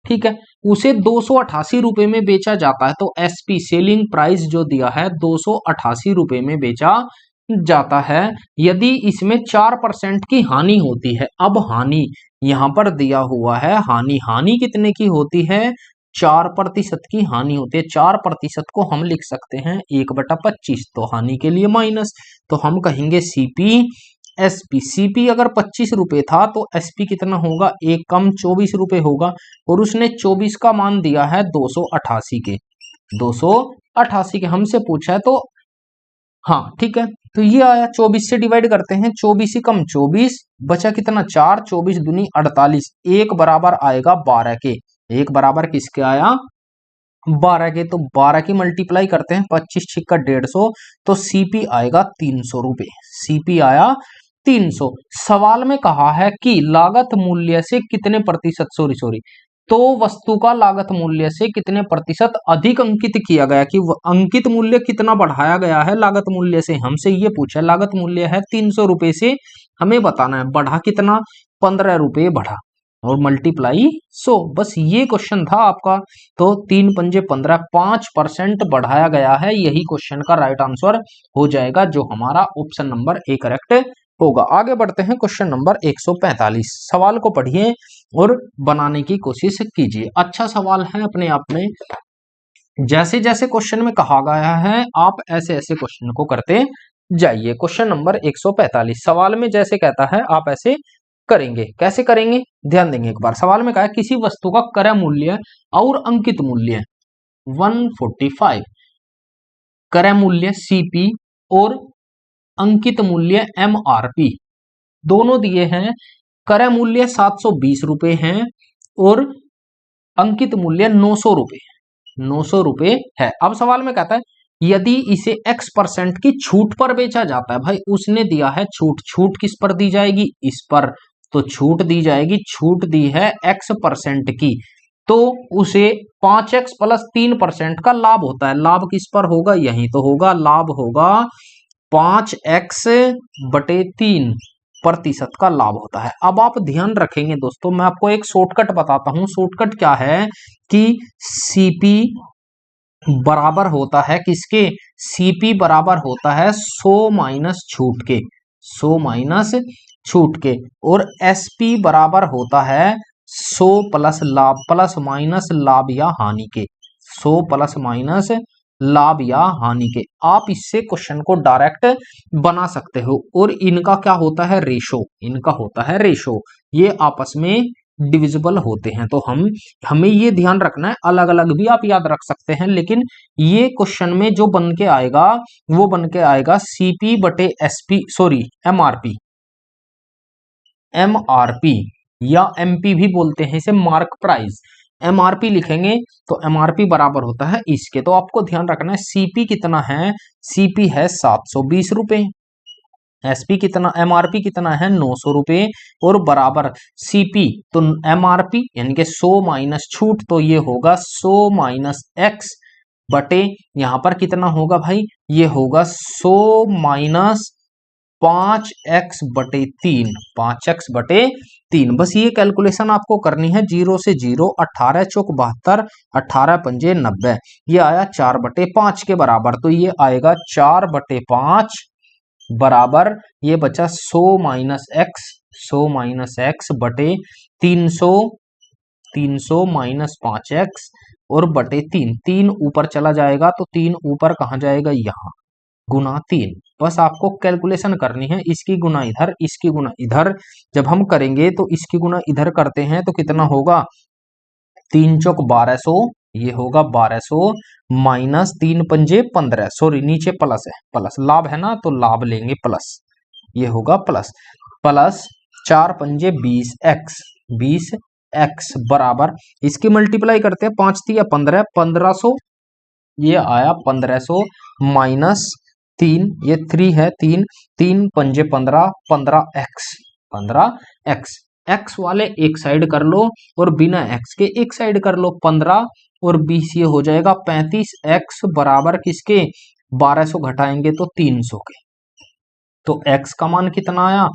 ठीक है, उसे 288 रुपए में बेचा जाता है। तो एसपी सेलिंग प्राइस जो दिया है 288 रुपए में बेचा जाता है। यदि इसमें 4% की हानि होती है, अब हानि यहां पर दिया हुआ है, हानि कितने की होती है, 4% की हानि होती है। 4% को हम लिख सकते हैं 1/25, तो हानि के लिए माइनस, तो हम कहेंगे सीपी एसपी। सीपी अगर 25 रुपए था तो एसपी कितना होगा, एक कम 24 रुपए होगा, और उसने 24 का मान दिया है 288 के, 88 के हमसे पूछा है तो हाँ ठीक है, तो ये आया 24 से डिवाइड करते हैं, 24 ही कम 24 बचा कितना 4, 24 दूनी 48, एक बराबर आएगा 12 के, एक बराबर किसके आया 12 के, तो 12 की मल्टीप्लाई करते हैं 25 छिक्का 150, तो सीपी आएगा 300 रुपए, सीपी आया 300। सवाल में कहा है कि लागत मूल्य से कितने प्रतिशत सॉरी तो वस्तु का लागत मूल्य से कितने प्रतिशत अधिक अंकित किया गया, कि अंकित मूल्य कितना बढ़ाया गया है लागत मूल्य से, हमसे ये पूछा लागत मूल्य है 300 रुपए से, हमें बताना है बढ़ा कितना 15 रुपए बढ़ा और मल्टीप्लाई 100, बस ये क्वेश्चन था आपका। तो 3 पंजे 15, 5% बढ़ाया गया है, यही क्वेश्चन का राइट आंसर हो जाएगा, जो हमारा ऑप्शन नंबर ए करेक्ट होगा। आगे बढ़ते हैं क्वेश्चन नंबर 145, सवाल को पढ़िए और बनाने की कोशिश कीजिए। अच्छा सवाल है अपने आप में, जैसे जैसे क्वेश्चन में कहा गया है आप ऐसे ऐसे क्वेश्चन को करते जाइए। क्वेश्चन नंबर 145 सवाल में जैसे कहता है आप ऐसे करेंगे, कैसे करेंगे ध्यान देंगे एक बार। सवाल में कहा है किसी वस्तु का क्रय मूल्य और अंकित मूल्य 145, क्रय मूल्य सीपी और अंकित मूल्य एमआरपी दोनों दिए हैं। क्रय मूल्य 720 रुपए हैं और अंकित मूल्य 900 रुपए, 900 रुपए है। अब सवाल में कहता है यदि इसे x% की छूट पर बेचा जाता है, भाई उसने दिया है छूट, छूट किस पर दी जाएगी इस पर, तो छूट दी जाएगी, छूट दी है x% की, तो उसे 5x प्लस 3% का लाभ होता है। लाभ किस पर होगा, यही तो होगा, लाभ होगा 5x बटे 3% का लाभ होता है। अब आप ध्यान रखेंगे दोस्तों, मैं आपको एक शॉर्टकट बताता हूं। शॉर्टकट क्या है कि सीपी बराबर होता है किसके, सीपी बराबर होता है 100 माइनस छूट के, 100 माइनस छूट के, और एसपी बराबर होता है 100 प्लस लाभ प्लस माइनस लाभ या हानि के, 100 प्लस माइनस लाभ या हानि के। आप इससे क्वेश्चन को डायरेक्ट बना सकते हो, और इनका क्या होता है रेशो, इनका होता है रेशो, ये आपस में डिविजिबल होते हैं। तो हमें ये ध्यान रखना है, अलग अलग भी आप याद रख सकते हैं, लेकिन ये क्वेश्चन में जो बन के आएगा वो बन के आएगा सीपी बटे एसपी सॉरी एमआरपी, एमआरपी या एमपी भी बोलते हैं इसे, मार्क प्राइस। एमआरपी लिखेंगे तो एमआरपी बराबर होता है इसके, तो आपको ध्यान रखना है सीपी कितना है, सीपी है 720 रुपए, एसपी कितना, एमआरपी कितना है 900 रुपए, और बराबर सीपी तो एमआरपी यानी कि 100 माइनस छूट, तो ये होगा 100 माइनस एक्स बटे यहां पर कितना होगा भाई, ये होगा 100 माइनस 5x बटे 3, 5x बटे 3। बस ये कैलकुलेशन आपको करनी है, 0 से 0, 18 चौक 72, 18 पंजे 90, ये आया 4 बटे 5 के बराबर, तो ये आएगा 4 बटे 5 बराबर, ये बचा 100 माइनस एक्स, 100 माइनस एक्स बटे 300, 300 माइनस 5x और बटे 3, 3 ऊपर चला जाएगा तो 3 ऊपर कहाँ जाएगा यहाँ, गुना 3। बस आपको कैलकुलेशन करनी है, इसकी गुना इधर, इसकी गुना इधर, जब हम करेंगे तो इसकी गुना इधर करते हैं तो कितना होगा 3 चौक 1200, ये होगा 1200 माइनस 3 पंजे 15, सॉरी नीचे प्लस है, प्लस लाभ है ना तो लाभ लेंगे प्लस, ये होगा प्लस, प्लस 4 पंजे 20x, 20x बराबर इसकी मल्टीप्लाई करते हैं 5 तिया 15, 1500, ये आया 1500 माइनस 3, ये 3 है 3, 3 पंजे 15, 15x, 15x, x वाले एक साइड कर लो और बिना x के एक साइड कर लो, 15 और 20 ये हो जाएगा 35x बराबर किसके 1200 घटाएंगे तो 300 के, तो x का मान कितना आया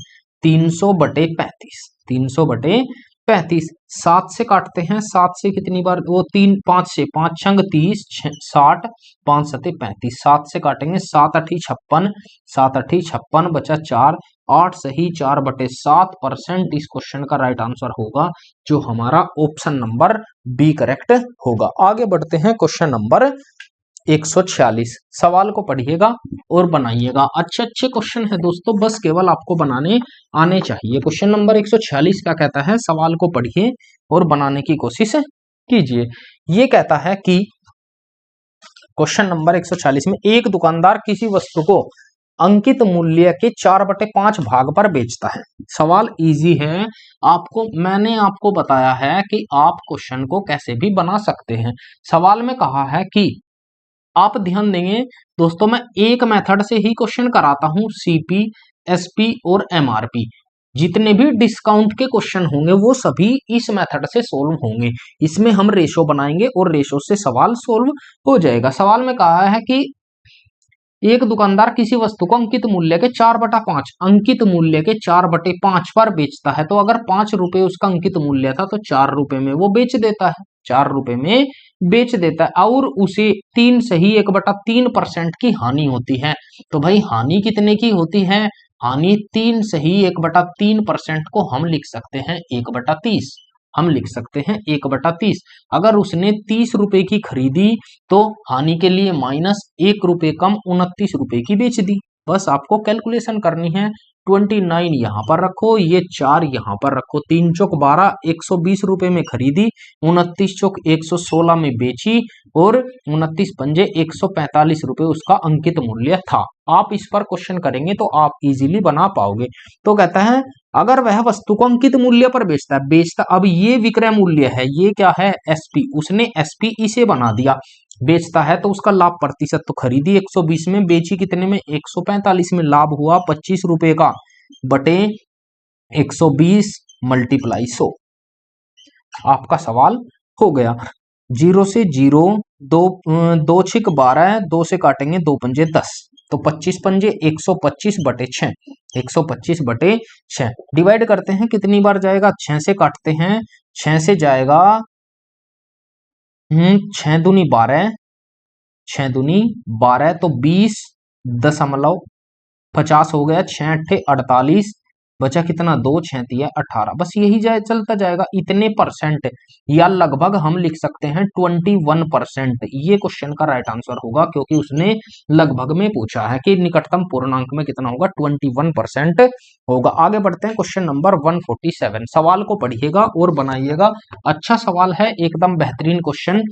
300 बटे 35, 300 बटे 35। 7 से काटते हैं, 7 से कितनी बार वो 3, 5 से 5 छंग 30, 60, 5 सते 35, 7 से काटेंगे 7 अठी 56, 7 अठी 56 बचा 4, 8 सही 4 बटे 7% इस क्वेश्चन का राइट आंसर होगा, जो हमारा ऑप्शन नंबर बी करेक्ट होगा। आगे बढ़ते हैं क्वेश्चन नंबर 146, सवाल को पढ़िएगा और बनाइएगा। अच्छे अच्छे क्वेश्चन है दोस्तों, बस केवल आपको बनाने आने चाहिए। क्वेश्चन नंबर 146 क्या कहता है, सवाल को पढ़िए और बनाने की कोशिश कीजिए। ये कहता है कि क्वेश्चन नंबर 140 में एक दुकानदार किसी वस्तु को अंकित मूल्य के 4/5 भाग पर बेचता है। सवाल इजी है, मैंने आपको बताया है कि आप क्वेश्चन को कैसे भी बना सकते हैं। सवाल में कहा है कि आप ध्यान देंगे दोस्तों, मैं एक मेथड से ही क्वेश्चन कराता हूं, सीपी, एसपी और एमआरपी। जितने भी डिस्काउंट के क्वेश्चन होंगे वो सभी इस मेथड से सोल्व होंगे। इसमें हम रेशो बनाएंगे और रेशो से सवाल सोल्व हो जाएगा। सवाल में कहा है कि एक दुकानदार किसी वस्तु को अंकित मूल्य के 4/5 अंकित मूल्य के 4/5 पर बेचता है। तो अगर 5 रुपए उसका अंकित मूल्य था तो 4 रुपए में वो बेच देता है, 4 रुपए में बेच देता है, और उसे 3 सही 1/3% की हानि होती है। तो भाई हानि कितने की होती है? हानि 3 सही 1/3% को हम लिख सकते हैं 1/30, हम लिख सकते हैं 1/30। अगर उसने 30 रुपए की खरीदी तो हानि के लिए -1 रुपए कम 29 रुपए की बेच दी। बस आपको कैलकुलेशन करनी है। 29 यहां पर रखो, ये 4 यहां पर रखो, 3 चौक 12, 120 रुपए में खरीदी, 29 चौक 116 में बेची और 29 पंजे 145 रुपए उसका अंकित मूल्य था। आप इस पर क्वेश्चन करेंगे तो आप इजीली बना पाओगे। तो कहता है अगर वह वस्तु को अंकित मूल्य पर बेचता, अब ये विक्रय मूल्य है, ये क्या है? एसपी, उसने एसपी इसे बना दिया। बेचता है तो उसका लाभ प्रतिशत, तो खरीदी 120 में, बेची कितने में? 145 में, लाभ हुआ 25 रुपए का बटे 120 मल्टीप्लाई 100। आपका सवाल हो गया। 0 से 0, 2 छिक 12, 2 से काटेंगे 2 पंजे 10, तो 25 पंजे 125 बटे 6, 125 बटे 6 डिवाइड करते हैं, कितनी बार जाएगा? 6 से काटते हैं, 6 से जाएगा 6 दूनी 12, 6 दूनी 12, तो 20.50 हो गया, 6 अट्ठे 48, बचा कितना? 2 6 तिया 18। बस यही जाए चलता जाएगा। इतने परसेंट या लगभग हम लिख सकते हैं 21%। ये क्वेश्चन का राइट आंसर होगा, क्योंकि उसने लगभग में पूछा है कि निकटतम पूर्णांक में कितना होगा? 21% होगा। आगे बढ़ते हैं, क्वेश्चन नंबर 147। सवाल को पढ़िएगा और बनाइएगा। अच्छा सवाल है, एकदम बेहतरीन क्वेश्चन।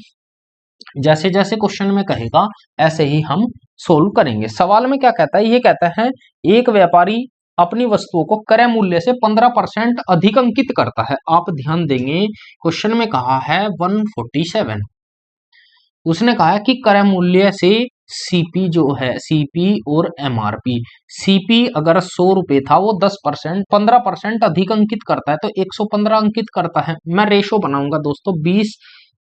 जैसे जैसे क्वेश्चन में कहेगा ऐसे ही हम सोल्व करेंगे। सवाल में क्या कहता है? ये कहता है एक व्यापारी अपनी वस्तुओं को क्रय मूल्य से 15% अधिक अंकित करता है। आप ध्यान देंगे, क्वेश्चन में कहा है 147, उसने कहा है कि क्रय मूल्य से सीपी जो है, सीपी और एमआरपी, सीपी अगर 100 रुपए था वो 10% 15% अधिक अंकित करता है, तो 115 अंकित करता है। मैं रेशो बनाऊंगा दोस्तों, 20,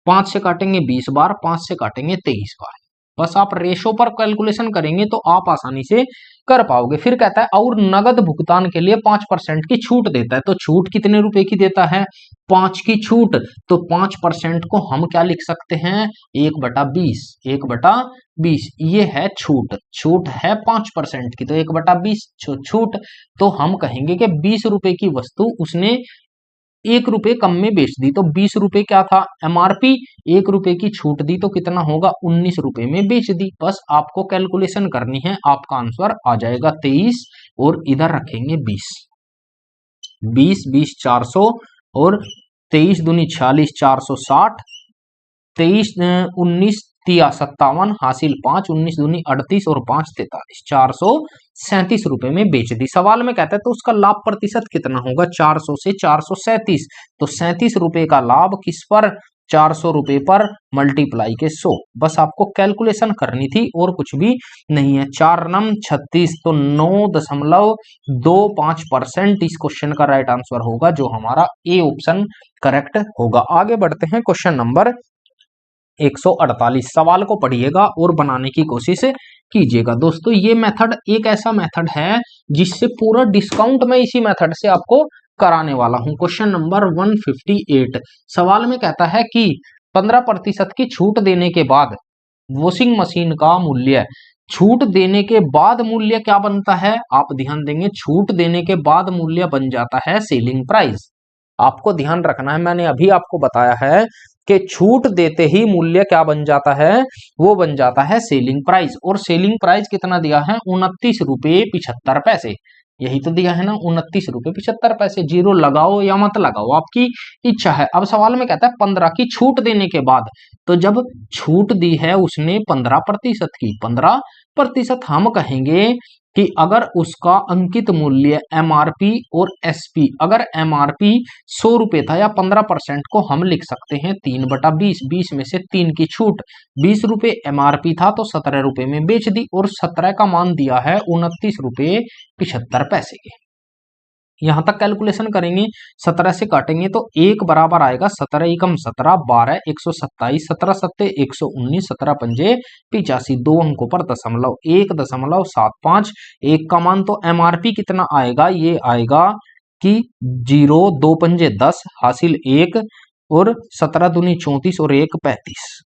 5 से काटेंगे 20 बार, 5 से काटेंगे 23 बार। बस आप रेशो पर कैलकुलेशन करेंगे तो आप आसानी से कर पाओगे। फिर कहता है और नगद भुगतान के लिए 5% की छूट देता है। तो छूट कितने रुपए की देता है? 5 की छूट। तो 5% को हम क्या लिख सकते हैं? 1/20, 1/20 ये है छूट। छूट है 5% की, तो 1/20 छूट। तो हम कहेंगे कि 20 रुपए की वस्तु उसने 1 रुपए कम में बेच दी, तो 20 रुपए क्या था? एमआरपी। 1 रुपए की छूट दी तो कितना होगा? 19 रुपए में बेच दी। बस आपको कैलकुलेशन करनी है, आपका आंसर आ जाएगा 23 और इधर रखेंगे 20, 20 400 और 23 दूनी 46, 460, 23 19 तिया 57, हासिल 5, 19 दूनी 38 और 5 43, 437 रुपए में बेच दी। सवाल में कहता है तो उसका लाभ प्रतिशत कितना होगा? 400 से 437, तो 37 रुपए का लाभ किस पर? 400 रुपए पर मल्टीप्लाई के 100। बस आपको कैलकुलेशन करनी थी और कुछ भी नहीं है। 4 नम 36, तो 9.25% इस क्वेश्चन का राइट आंसर होगा, जो हमारा ए ऑप्शन करेक्ट होगा। आगे बढ़ते हैं, क्वेश्चन नंबर 148। सवाल को पढ़िएगा और बनाने की कोशिश कीजिएगा। दोस्तों ये मेथड एक ऐसा मेथड है जिससे पूरा डिस्काउंट मैं इसी मेथड से आपको कराने वाला हूं। Question number 158। सवाल में कहता है कि 15% की छूट देने के बाद वॉशिंग मशीन का मूल्य, छूट देने के बाद मूल्य क्या बनता है? आप ध्यान देंगे, छूट देने के बाद मूल्य बन जाता है सेलिंग प्राइस। आपको ध्यान रखना है, मैंने अभी आपको बताया है कि छूट देते ही मूल्य क्या बन जाता है? वो बन जाता है सेलिंग प्राइस। और सेलिंग प्राइस कितना दिया है? 29 रुपए 75 पैसे। यही तो दिया है ना, 29 रुपये 75 पैसे। जीरो लगाओ या मत लगाओ, आपकी इच्छा है। अब सवाल में कहता है 15 की छूट देने के बाद, तो जब छूट दी है उसने 15% की, 15%, हम कहेंगे कि अगर उसका अंकित मूल्य एमआरपी और एसपी, अगर एमआरपी 100 रुपए था या 15% को हम लिख सकते हैं 3/20, 20 में से 3 की छूट, 20 रुपए एमआरपी था तो 17 रुपए में बेच दी, और 17 का मान दिया है 29 रुपए 75 पैसे के। यहां तक कैलकुलेशन करेंगे, 17 से काटेंगे तो 1 बराबर आएगा 17 एकम 17, 12 127, 17 सत्ते 119, 17 पंजे 85, 2 अंकों पर दशमलव, 1.75। 1 का मान तो एमआरपी कितना आएगा, ये आएगा कि 0, 2 पंजे 10, हासिल 1, और 17 दूनी 34 और 1 35,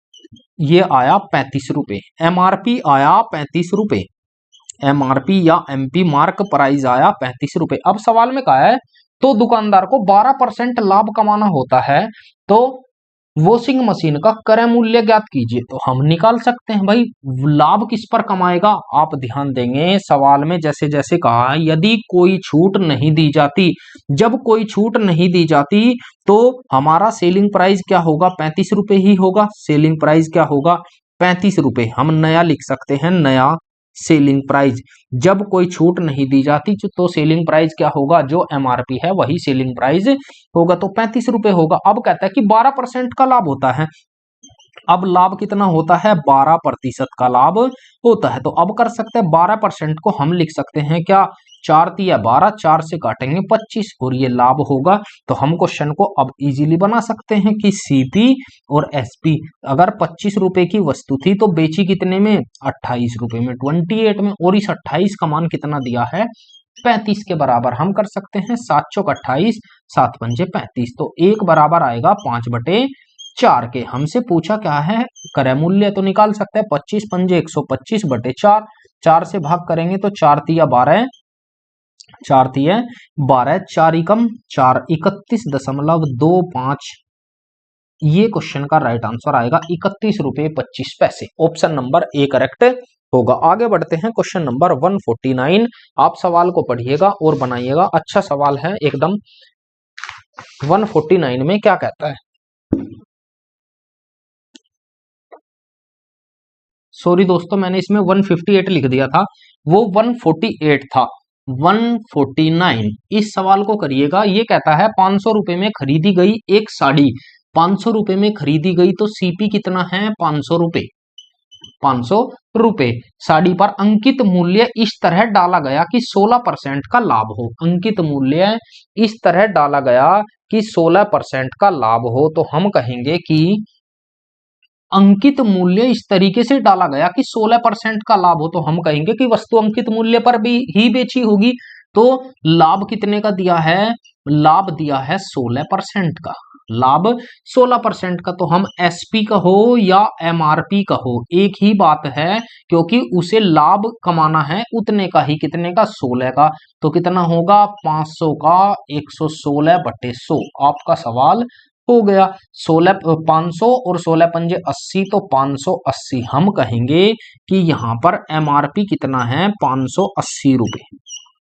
ये आया 35 रुपए। एमआरपी आया 35 रुपए, एमआरपी या एमपी मार्क प्राइस आया 35 रुपए। अब सवाल में कहा है तो दुकानदार को 12% लाभ कमाना होता है, तो वॉशिंग मशीन का क्रय मूल्य ज्ञात कीजिए। तो हम निकाल सकते हैं भाई, लाभ किस पर कमाएगा। आप ध्यान देंगे सवाल में जैसे जैसे कहा है, यदि कोई छूट नहीं दी जाती, जब कोई छूट नहीं दी जाती तो हमारा सेलिंग प्राइस क्या होगा, 35 रुपए ही होगा। सेलिंग प्राइस क्या होगा, 35 रुपए। हम नया लिख सकते हैं, नया सेलिंग प्राइस। जब कोई छूट नहीं दी जाती तो सेलिंग प्राइस क्या होगा, जो एमआरपी है वही सेलिंग प्राइस होगा, तो 35 रुपए होगा। अब कहता है कि 12% का लाभ होता है। अब लाभ कितना होता है, 12% का लाभ होता है। तो अब कर सकते हैं 12% को हम लिख सकते हैं क्या, 4 तिया 12, 4 से काटेंगे 25, और ये लाभ होगा। तो हम क्वेश्चन को अब इजीली बना सकते हैं कि सीपी और एसपी, अगर 25 रुपए की वस्तु थी तो बेची कितने में, 28 रुपए में, 28 में, और इस 28 का मान कितना दिया है, 35 के बराबर। हम कर सकते हैं 7 चौक 28, 7 पंजे 35, तो 1 बराबर आएगा 5/4 के। हमसे पूछा क्या है, क्रय मूल्य, तो निकाल सकते हैं 25 पंजे 125/4, 4 से भाग करेंगे तो 4 तिया 12, 4 तिया 12, 4 एकम 4, 31.25। ये क्वेश्चन का राइट आंसर आएगा 31 रुपए 25 पैसे। ऑप्शन नंबर ए करेक्ट होगा। आगे बढ़ते हैं क्वेश्चन नंबर 149। आप सवाल को पढ़िएगा और बनाइएगा, अच्छा सवाल है एकदम। 149 में क्या कहता है, सॉरी दोस्तों मैंने इसमें 158 लिख दिया था, वो 148 था। 149 इस सवाल को करिएगा। ये कहता है 500 रुपए में खरीदी गई एक साड़ी, 500 रुपए में खरीदी गई तो सीपी कितना है, 500 रुपए, 500 रुपए। साड़ी पर अंकित मूल्य इस तरह डाला गया कि 16% का लाभ हो। अंकित मूल्य इस तरह डाला गया कि 16% का लाभ हो, तो हम कहेंगे कि अंकित मूल्य इस तरीके से डाला गया कि 16% का लाभ हो, तो हम कहेंगे कि वस्तु अंकित मूल्य पर भी ही बेची होगी। तो लाभ कितने का दिया है, लाभ दिया है 16% का, लाभ 16% का। तो हम एसपी का हो या एमआरपी का हो एक ही बात है, क्योंकि उसे लाभ कमाना है उतने का ही, कितने का, 16 का। तो कितना होगा, 500 का 116/100। आपका सवाल हो गया। 500 और 16 पंजे 80, तो 580। हम कहेंगे कि यहाँ पर एमआरपी कितना है, 580 रुपए,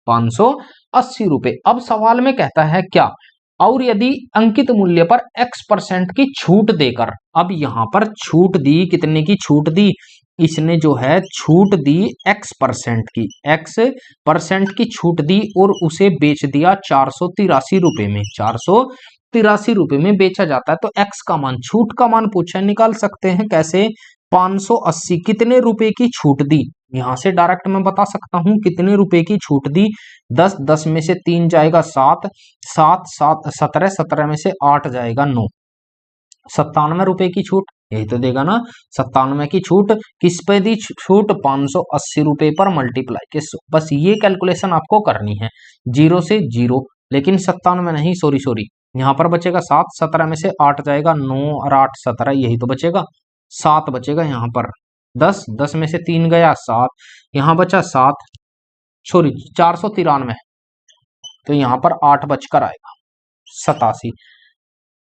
580 रुपए। अब सवाल में कहता है क्या, और यदि अंकित मूल्य पर x% की छूट देकर, अब यहां पर छूट दी, कितने की छूट दी, इसने जो है छूट दी x% की, x% की छूट दी और उसे बेच दिया 483 रुपए में, 483 रुपए में बेचा जाता है। तो x का मान, छूट का मान पूछा है, निकाल सकते हैं कैसे, 580 कितने रुपए की छूट दी, यहां से डायरेक्ट मैं बता सकता हूं कितने रुपए की छूट दी। 10, 10 में से 3 जाएगा 7, 7, 7, 17, 17 में से 8 जाएगा 9, 97 रुपए की छूट, यही तो देगा ना। 97 की छूट किस पे दी, छूट 580 रुपए पर मल्टीप्लाई के 100। बस ये कैलकुलेशन आपको करनी है, 0 से 0, लेकिन 97 नहीं, सॉरी, यहाँ पर बचेगा 7, 17 में से 8 जाएगा 9 और 8 17, यही तो बचेगा, 7 बचेगा यहाँ पर। 10, 10 में से 3 गया 7, यहाँ बचा 7, सॉरी 493, तो यहाँ पर 8 बचकर आएगा 87।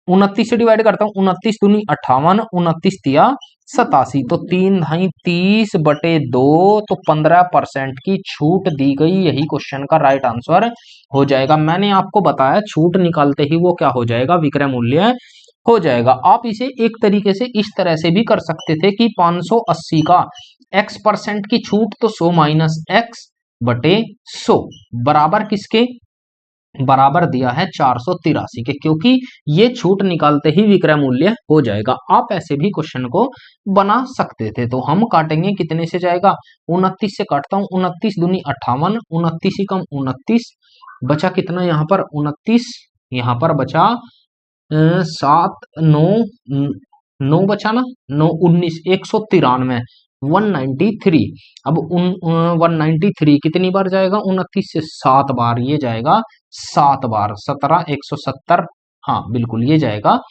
29 से डिवाइड करता हूं, 29 दूनी 58, 29 तिया 87। तो 3/30 तो 15% की छूट दी गई, यही क्वेश्चन का राइट आंसर हो जाएगा। मैंने आपको बताया छूट निकालते ही वो क्या हो जाएगा, विक्रय मूल्य हो जाएगा। आप इसे एक तरीके से इस तरह से भी कर सकते थे कि 580 का x% की छूट तो 100 माइनस x बटे 100 बराबर किसके, बराबर दिया है 483 के, क्योंकि ये छूट निकालते ही विक्रय मूल्य हो जाएगा। आप ऐसे भी क्वेश्चन को बना सकते थे। तो हम काटेंगे, कितने से जाएगा, 29 से काटता हूं, 29 दूनी 58, 29 ही कम 29, बचा कितना यहाँ पर 29, यहाँ पर बचा 7 9 9 बचा ना, 9 19 193 193। अब 193 कितनी बार जाएगा, 29 से 7 बार, ये जाएगा 7 बार, 17 170, हाँ बिल्कुल ये जाएगा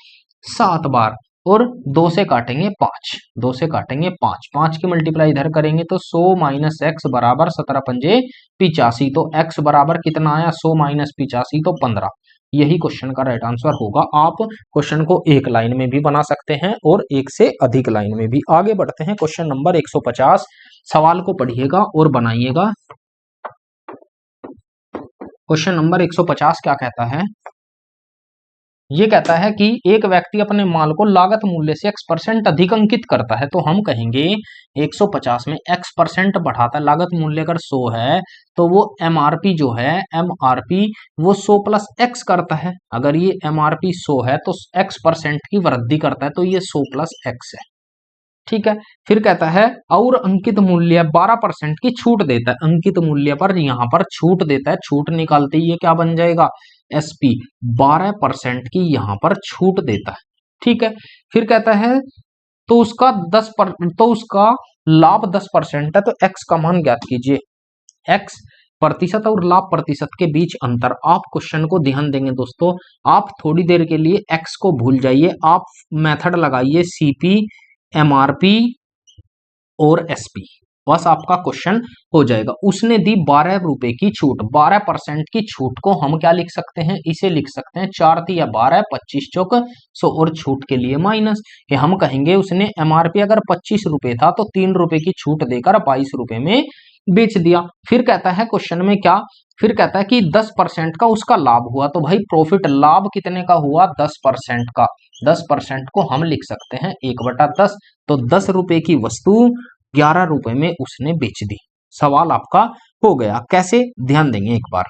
7 बार। और 2 से काटेंगे 5, 2 से काटेंगे 5, 5 की मल्टीप्लाई इधर करेंगे तो 100 माइनस एक्स बराबर 17 पंजे 85। तो x बराबर कितना आया, 100 माइनस 85 तो 15। यही क्वेश्चन का राइट आंसर होगा। आप क्वेश्चन को एक लाइन में भी बना सकते हैं और एक से अधिक लाइन में भी। आगे बढ़ते हैं, क्वेश्चन नंबर 150, सवाल को पढ़िएगा और बनाइएगा। क्वेश्चन नंबर 150 क्या कहता है, ये कहता है कि एक व्यक्ति अपने माल को लागत मूल्य से x% अधिक अंकित करता है। तो हम कहेंगे 150 में x% बढ़ाता है, लागत मूल्य अगर 100 है तो वो MRP जो है, MRP वो 100 प्लस x करता है। अगर ये MRP 100 है तो x% की वृद्धि करता है, तो ये 100 प्लस x है। ठीक है, फिर कहता है और अंकित मूल्य 12% की छूट देता है, अंकित मूल्य पर यहाँ पर छूट देता है। छूट निकालते ही ये क्या बन जाएगा, SP 12% की यहाँ पर छूट देता है। ठीक है, फिर कहता है तो उसका तो उसका लाभ 10% है, तो x का मान ज्ञात कीजिए। x प्रतिशत और लाभ प्रतिशत के बीच अंतर। आप क्वेश्चन को ध्यान देंगे दोस्तों, आप थोड़ी देर के लिए x को भूल जाइए, आप मेथड लगाइए CP MRP और SP, बस आपका क्वेश्चन हो जाएगा। उसने दी 12 रुपए की छूट, 12% की छूट को हम क्या लिख सकते हैं, इसे लिख सकते हैं 4 या 12 25 चौक 100 और छूट के लिए माइनस। ये हम कहेंगे उसने MRP अगर 25 रुपए था तो 3 रुपए की छूट देकर 22 रुपए में बेच दिया। फिर कहता है क्वेश्चन में क्या, फिर कहता है कि 10% का उसका लाभ हुआ। तो भाई प्रॉफिट, लाभ कितने का हुआ, 10% का। 10% को हम लिख सकते हैं 1/10। तो 10 रुपए की वस्तु 11 रुपए में उसने बेच दी। सवाल आपका हो गया। कैसे, ध्यान देंगे एक बार,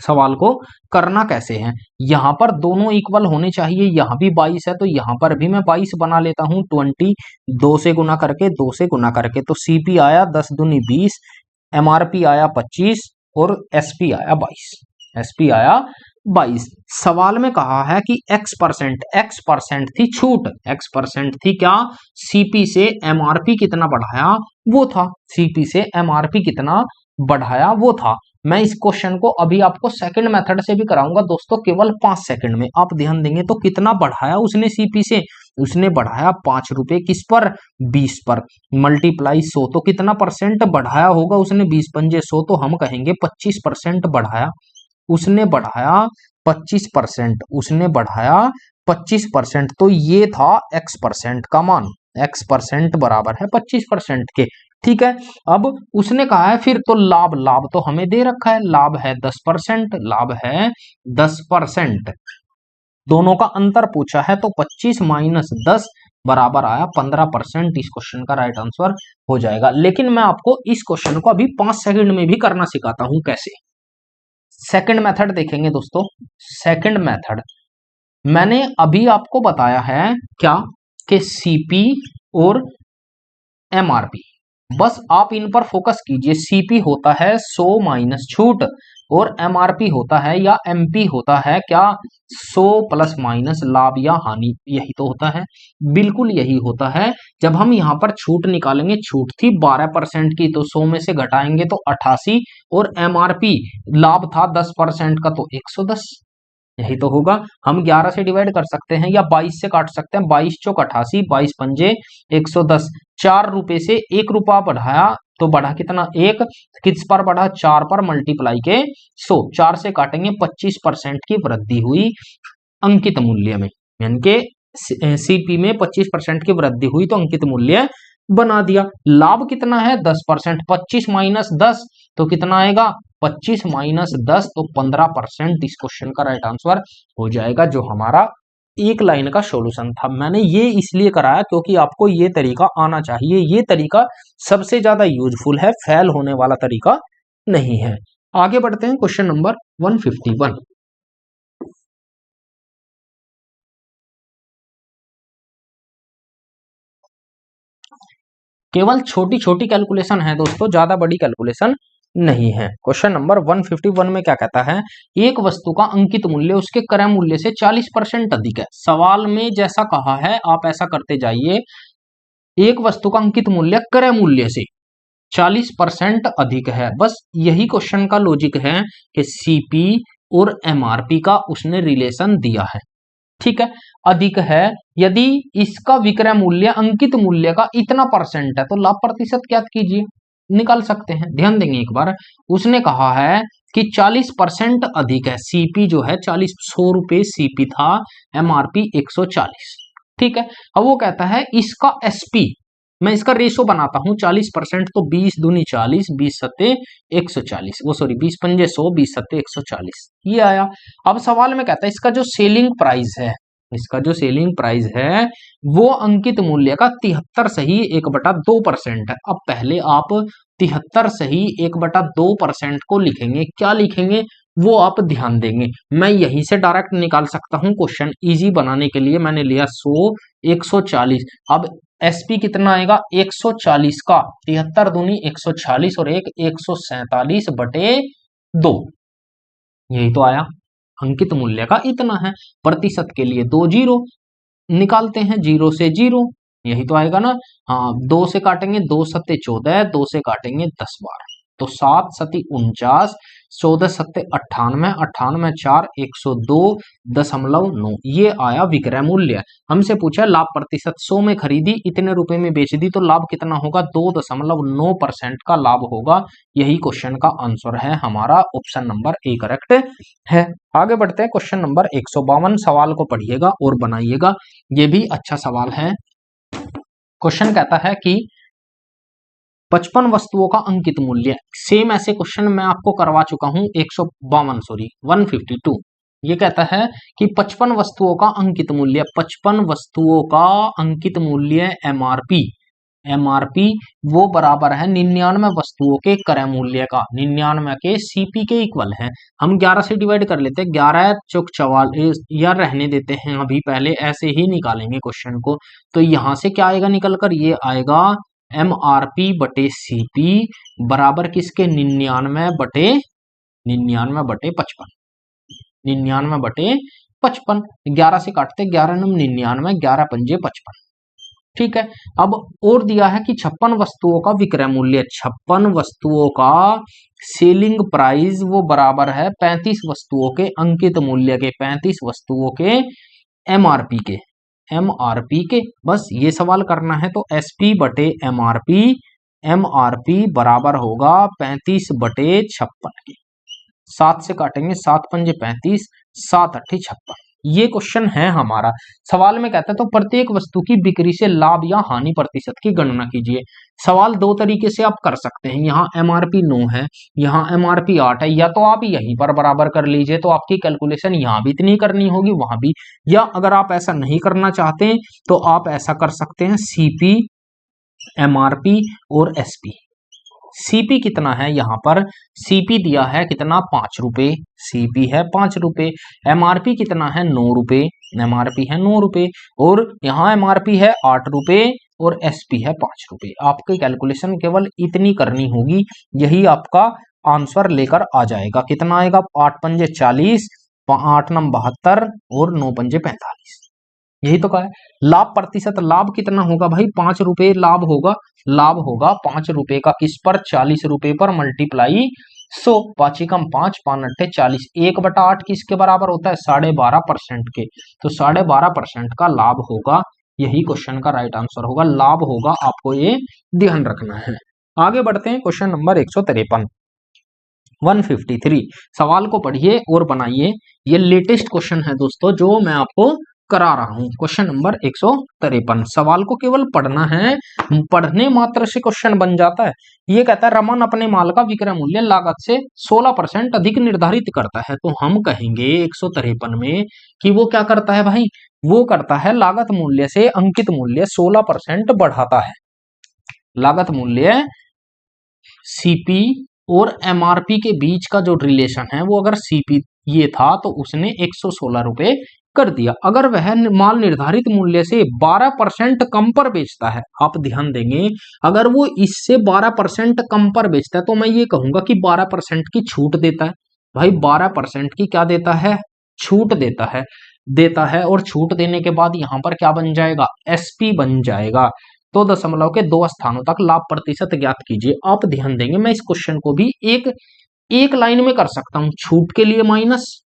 सवाल को करना कैसे है। यहां पर दोनों इक्वल होने चाहिए, यहां भी 22 है तो यहां पर भी मैं 22 बना लेता हूं, 20 2 से गुना करके, 2 से गुना करके। तो CP आया 10 दूनी 20, MRP आया 25 और SP आया 22, SP आया 22। सवाल में कहा है कि x% थी छूट, x% थी क्या, CP से MRP कितना बढ़ाया वो था, CP से MRP कितना बढ़ाया वो था। मैं इस क्वेश्चन को अभी आपको सेकंड मेथड से भी कराऊंगा दोस्तों, केवल 5 सेकंड में। आप ध्यान देंगे तो कितना बढ़ाया उसने CP से, उसने बढ़ाया 5 रुपए, किस पर, 20 पर, मल्टीप्लाई 100, तो कितना परसेंट बढ़ाया होगा उसने, 20 पंजे 100, तो हम कहेंगे 25% बढ़ाया उसने, बढ़ाया 25%, उसने बढ़ाया 25%। तो ये था x% का मान, x% बराबर है 25% के। ठीक है, अब उसने कहा है फिर तो लाभ, लाभ तो हमें दे रखा है, लाभ है 10%, लाभ है 10%। दोनों का अंतर पूछा है तो 25 माइनस 10 बराबर आया 15%। इस क्वेश्चन का राइट आंसर हो जाएगा। लेकिन मैं आपको इस क्वेश्चन को अभी 5 सेकंड में भी करना सिखाता हूं, कैसे। सेकंड मेथड देखेंगे दोस्तों। सेकंड मेथड मैंने अभी आपको बताया है क्या, कि CP और MRP, बस आप इन पर फोकस कीजिए। CP होता है 100 माइनस छूट और MRP होता है या MP होता है क्या, 100 प्लस माइनस लाभ या हानि, यही तो होता है, बिल्कुल यही होता है। जब हम यहाँ पर छूट निकालेंगे, छूट थी 12% की तो 100 में से घटाएंगे तो 88, और MRP लाभ था 10% का तो 110, यही तो होगा। हम 11 से डिवाइड कर सकते हैं या 22 से काट सकते हैं, 22 चौक 88, 22 पंजे 110। 4 रुपए से 1 रुपया बढ़ाया तो बढ़ा कितना, 1, किस पर बढ़ा, 4 पर, मल्टीप्लाई के 100, 4 से काटेंगे 25% की वृद्धि हुई अंकित मूल्य में, यानी कि सीपी में 25% की वृद्धि हुई तो अंकित मूल्य बना दिया। लाभ कितना है 10%, 25 माइनस 10 तो कितना आएगा 25 माइनस 10 तो 15%। इस क्वेश्चन का राइट आंसर हो जाएगा, जो हमारा एक लाइन का सॉल्यूशन था। मैंने ये इसलिए कराया क्योंकि आपको ये तरीका आना चाहिए, ये तरीका सबसे ज्यादा यूजफुल है, फेल होने वाला तरीका नहीं है। आगे बढ़ते हैं, क्वेश्चन नंबर 151। केवल छोटी छोटी कैलकुलेशन है दोस्तों, ज्यादा बड़ी कैलकुलेशन नहीं है। क्वेश्चन नंबर 151 में क्या कहता है, एक वस्तु का अंकित मूल्य उसके क्रय मूल्य से 40% अधिक है। सवाल में जैसा कहा है आप ऐसा करते जाइए, एक वस्तु का अंकित मूल्य क्रय मूल्य से 40% अधिक है। बस यही क्वेश्चन का लॉजिक है कि सीपी और एमआरपी का उसने रिलेशन दिया है, ठीक है, अधिक है। यदि इसका विक्रय मूल्य अंकित मूल्य का इतना परसेंट है तो लाभ प्रतिशत क्या कीजिए, निकाल सकते हैं। ध्यान देंगे एक बार, उसने कहा है कि 40% अधिक है। सीपी जो है 40, 100 रुपए सीपी था, एमआरपी 140, ठीक है। अब वो कहता है इसका एसपी, मैं इसका रेशो बनाता हूं 40% तो 20 दूनी 40, 20 सत्ते 140, वो सॉरी 20 पंजे 100, 20 सत्ते 140, ये आया। अब सवाल में कहता है इसका जो सेलिंग प्राइस है, इसका जो सेलिंग प्राइस है वो अंकित मूल्य का 73 सही 1/2% है। अब पहले आप 73 सही 1/2% को लिखेंगे, क्या लिखेंगे वो आप ध्यान देंगे। मैं यहीं से डायरेक्ट निकाल सकता हूं, क्वेश्चन इजी बनाने के लिए मैंने लिया 100 140। अब एसपी कितना आएगा 140 का 73 दूनी 140 और एक 147/2, यही तो आया। अंकित मूल्य का इतना है, प्रतिशत के लिए 2 जीरो निकालते हैं, 0 से 0, यही तो आएगा ना। हाँ, 2 से काटेंगे 2 सत्ते 14, 2 से काटेंगे 10 12, तो 7 सती 49, 14 सत्ते 98, 98 4 102.9, ये आया विक्रय मूल्य। हमसे पूछा लाभ प्रतिशत, 100 में खरीदी इतने रुपए में बेच दी तो लाभ कितना होगा 2.9% का लाभ होगा। यही क्वेश्चन का आंसर है हमारा, ऑप्शन नंबर ए करेक्ट है। आगे बढ़ते हैं, क्वेश्चन नंबर 152। सवाल को पढ़िएगा और बनाइएगा, ये भी अच्छा सवाल है। क्वेश्चन कहता है कि 55 वस्तुओं का अंकित मूल्य, सेम ऐसे क्वेश्चन मैं आपको करवा चुका हूं 152, ये कहता है कि 55 वस्तुओं का अंकित मूल्य, 55 वस्तुओं का अंकित मूल्य एमआरपी वो बराबर है 99 वस्तुओं के क्रय मूल्य का, 99 के सीपी के इक्वल है। हम 11 से डिवाइड कर लेते हैं, 11 चौक 44, या रहने देते हैं अभी, पहले ऐसे ही निकालेंगे क्वेश्चन को। तो यहां से क्या आएगा निकल कर, ये आएगा एमआरपी बटे सीपी बराबर किसके 99/55, 99/55, 11 से काटते 11 नम 99, 11 पंजे 55, ठीक है। अब और दिया है कि 56 वस्तुओं का विक्रय मूल्य, 56 वस्तुओं का सेलिंग प्राइस वो बराबर है 35 वस्तुओं के अंकित मूल्य के, 35 वस्तुओं के एमआरपी के। बस ये सवाल करना है। तो एसपी बटे एमआरपी बराबर होगा 35/56 के, 7 से काटेंगे 7 पंजे 35, 7 अट्ठे 56, ये क्वेश्चन है हमारा। सवाल में कहता है तो प्रत्येक वस्तु की बिक्री से लाभ या हानि प्रतिशत की गणना कीजिए। सवाल दो तरीके से आप कर सकते हैं, यहाँ एमआरपी 9 है, यहाँ एमआरपी 8 है, या तो आप यहीं पर बराबर कर लीजिए तो आपकी कैलकुलेशन यहाँ भी इतनी करनी होगी वहां भी, या अगर आप ऐसा नहीं करना चाहते तो आप ऐसा कर सकते हैं सीपी, एमआरपी और एसपी। सीपी कितना है, यहाँ पर सीपी दिया है कितना 5 रुपए, सीपी है 5 रुपए। एमआरपी कितना है 9 रुपए, एमआरपी है 9 रुपए, और यहाँ एमआरपी है 8 रुपए और एसपी है 5 रुपए। आपकी कैलकुलेशन केवल इतनी करनी होगी, यही आपका आंसर लेकर आ जाएगा। कितना आएगा 8 पंजे 40, 8 नम 72 और 9 पंजे 45, यही तो कहा है। लाभ प्रतिशत, लाभ कितना होगा भाई 5 रुपए लाभ होगा, 5 रुपए का किस पर 40 रुपए पर मल्टीप्लाई 100, 5 कम 5, 5 अट्ठे 40, 1/8 किसके बराबर होता है 12.5% के, तो 12.5% का लाभ होगा। यही क्वेश्चन का राइट आंसर होगा, लाभ होगा, आपको ये ध्यान रखना है। आगे बढ़ते हैं, क्वेश्चन नंबर 153, 153। सवाल को पढ़िए और बनाइए, ये लेटेस्ट क्वेश्चन है दोस्तों जो मैं आपको करा रहा हूं। क्वेश्चन नंबर 153, सवाल को केवल पढ़ना है, पढ़ने मात्र से क्वेश्चन बन जाता है। ये कहता है रमन अपने माल का विक्रय मूल्य लागत से 16% अधिक निर्धारित करता है। तो हम कहेंगे 153 में कि वो क्या करता है भाई, वो करता है लागत मूल्य से अंकित मूल्य 16% बढ़ाता है। लागत मूल्य सीपी और एमआरपी के बीच का जो रिलेशन है वो अगर सीपी ये था तो उसने 116 रुपए कर दिया। अगर वह माल निर्धारित मूल्य से 12% कम पर बेचता है, आप ध्यान देंगे, अगर वो इससे 12% कम पर बेचता है तो मैं ये कहूंगा कि 12% की छूट देता है। भाई 12% की क्या देता है, छूट देता है और छूट देने के बाद यहां पर क्या बन जाएगा, एसपी बन जाएगा। तो दशमलव के 2 स्थानों तक लाभ प्रतिशत ज्ञात कीजिए। आप ध्यान देंगे मैं इस क्वेश्चन को भी एक लाइन में कर सकता हूं, छूट के लिए माइनस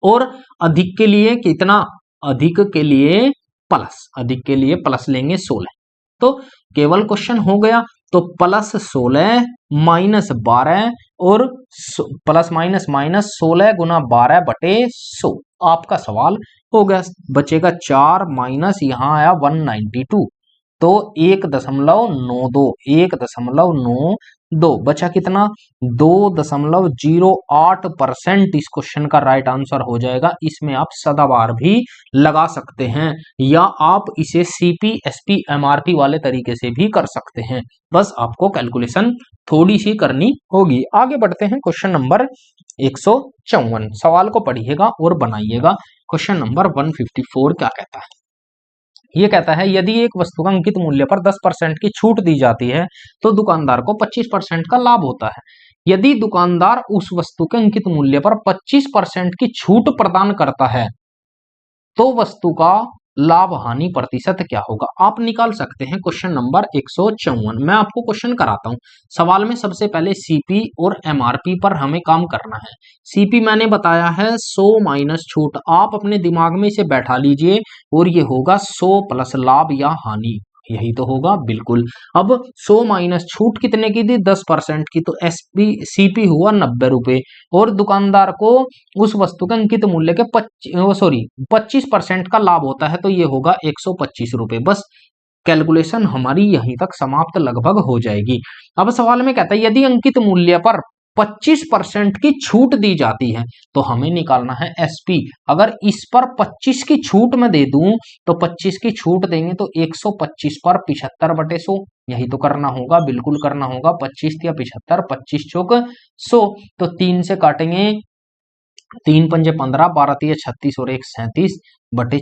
और अधिक के लिए कितना, अधिक के लिए प्लस लेंगे 16। तो केवल क्वेश्चन हो गया, तो प्लस 16 माइनस 12 और प्लस माइनस माइनस 16 गुना 12 बटे 100 आपका सवाल हो गया। बचेगा 4 माइनस यहां आया 192, तो 1.92 बचा कितना, 2.08% इस क्वेश्चन का राइट आंसर हो जाएगा। इसमें आप सदाबहार भी लगा सकते हैं या आप इसे सीपी एसपी एमआरपी वाले तरीके से भी कर सकते हैं, बस आपको कैलकुलेशन थोड़ी सी करनी होगी। आगे बढ़ते हैं, क्वेश्चन नंबर 154, सवाल को पढ़िएगा और बनाइएगा। क्वेश्चन नंबर 154 क्या कहता है, ये कहता है यदि एक वस्तु का अंकित मूल्य पर 10% की छूट दी जाती है तो दुकानदार को 25% का लाभ होता है। यदि दुकानदार उस वस्तु के अंकित मूल्य पर 25% की छूट प्रदान करता है तो वस्तु का लाभ हानि प्रतिशत क्या होगा। आप निकाल सकते हैं क्वेश्चन नंबर 154। मैं आपको क्वेश्चन कराता हूं। सवाल में सबसे पहले सीपी और एमआरपी पर हमें काम करना है। सीपी मैंने बताया है 100 माइनस छूट, आप अपने दिमाग में इसे बैठा लीजिए और ये होगा 100 प्लस लाभ या हानि, यही तो होगा बिल्कुल। अब 100 माइनस छूट कितने की दी, 10% की, तो सीपी हुआ 90 रुपए और दुकानदार को उस वस्तु के अंकित मूल्य के 25% का लाभ होता है, तो ये होगा 125 रुपए। बस कैलकुलेशन हमारी यहीं तक समाप्त लगभग हो जाएगी। अब सवाल में कहता है यदि अंकित मूल्य पर 25% की छूट दी जाती है तो हमें निकालना है एसपी। अगर इस पर 25 की छूट में दे दूं तो 25 की छूट देंगे तो 125 पर 75 बटे 100, यही तो करना होगा, बिल्कुल करना होगा। 25 या 75, 25 चौक 100, तो 3 से काटेंगे, 3 पंजे 15, 12 तिया 36 और 1 37 बटे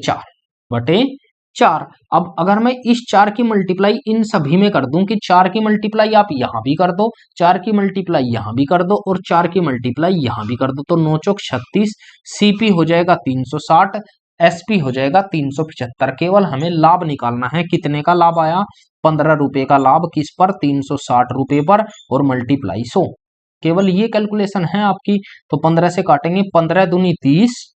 4। अब अगर मैं इस 4 की मल्टीप्लाई इन सभी में कर दूं कि 4 की मल्टीप्लाई आप यहां भी कर दो, 4 की मल्टीप्लाई यहां भी कर दो और 4 की मल्टीप्लाई यहां भी कर दो, तो 9 चौक 36, सीपी हो जाएगा 360, एसपी हो जाएगा 375। केवल हमें लाभ निकालना है, कितने का लाभ आया, 15 रुपए का लाभ, किस पर, 360 रुपए पर, और मल्टीप्लाई 100। केवल ये कैलकुलेशन है आपकी। तो 15 से काटेंगे, 15 दूनी 30,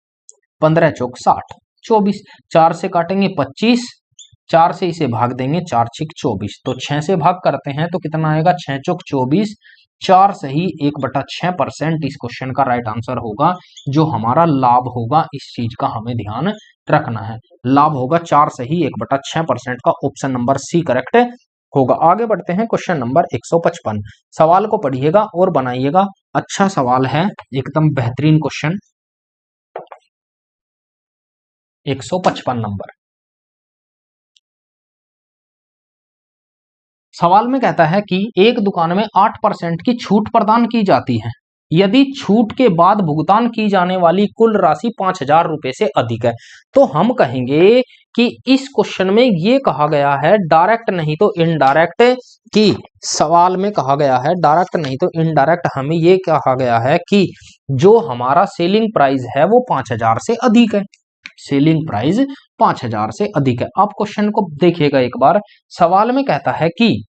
15 चौक 60, 24, 4 से काटेंगे 25, 4 से इसे भाग देंगे, 4 छिक 24, तो 6 से भाग करते हैं तो कितना आएगा, 6 चौक 24, 4 सही 1/6% इस क्वेश्चन का राइट आंसर होगा। जो हमारा लाभ होगा इस चीज का हमें ध्यान रखना है, लाभ होगा 4 सही 1/6% का, ऑप्शन नंबर सी करेक्ट होगा। आगे बढ़ते हैं, क्वेश्चन नंबर 155, सवाल को पढ़िएगा और बनाइएगा। अच्छा सवाल है, एकदम बेहतरीन क्वेश्चन। 155 नंबर सवाल में कहता है कि एक दुकान में 8% की छूट प्रदान की जाती है। यदि छूट के बाद भुगतान की जाने वाली कुल राशि 5,000 रुपए से अधिक है तो हम कहेंगे कि इस क्वेश्चन में ये कहा गया है डायरेक्ट नहीं तो इनडायरेक्ट, कि सवाल में कहा गया है डायरेक्ट नहीं तो इनडायरेक्ट, हमें ये कहा गया है कि जो हमारा सेलिंग प्राइस है वो 5,000 से अधिक है, सेलिंग प्राइस 5,000 से अधिक है। आप क्वेश्चन को देखिएगा एक बार। सवाल में कहता है कि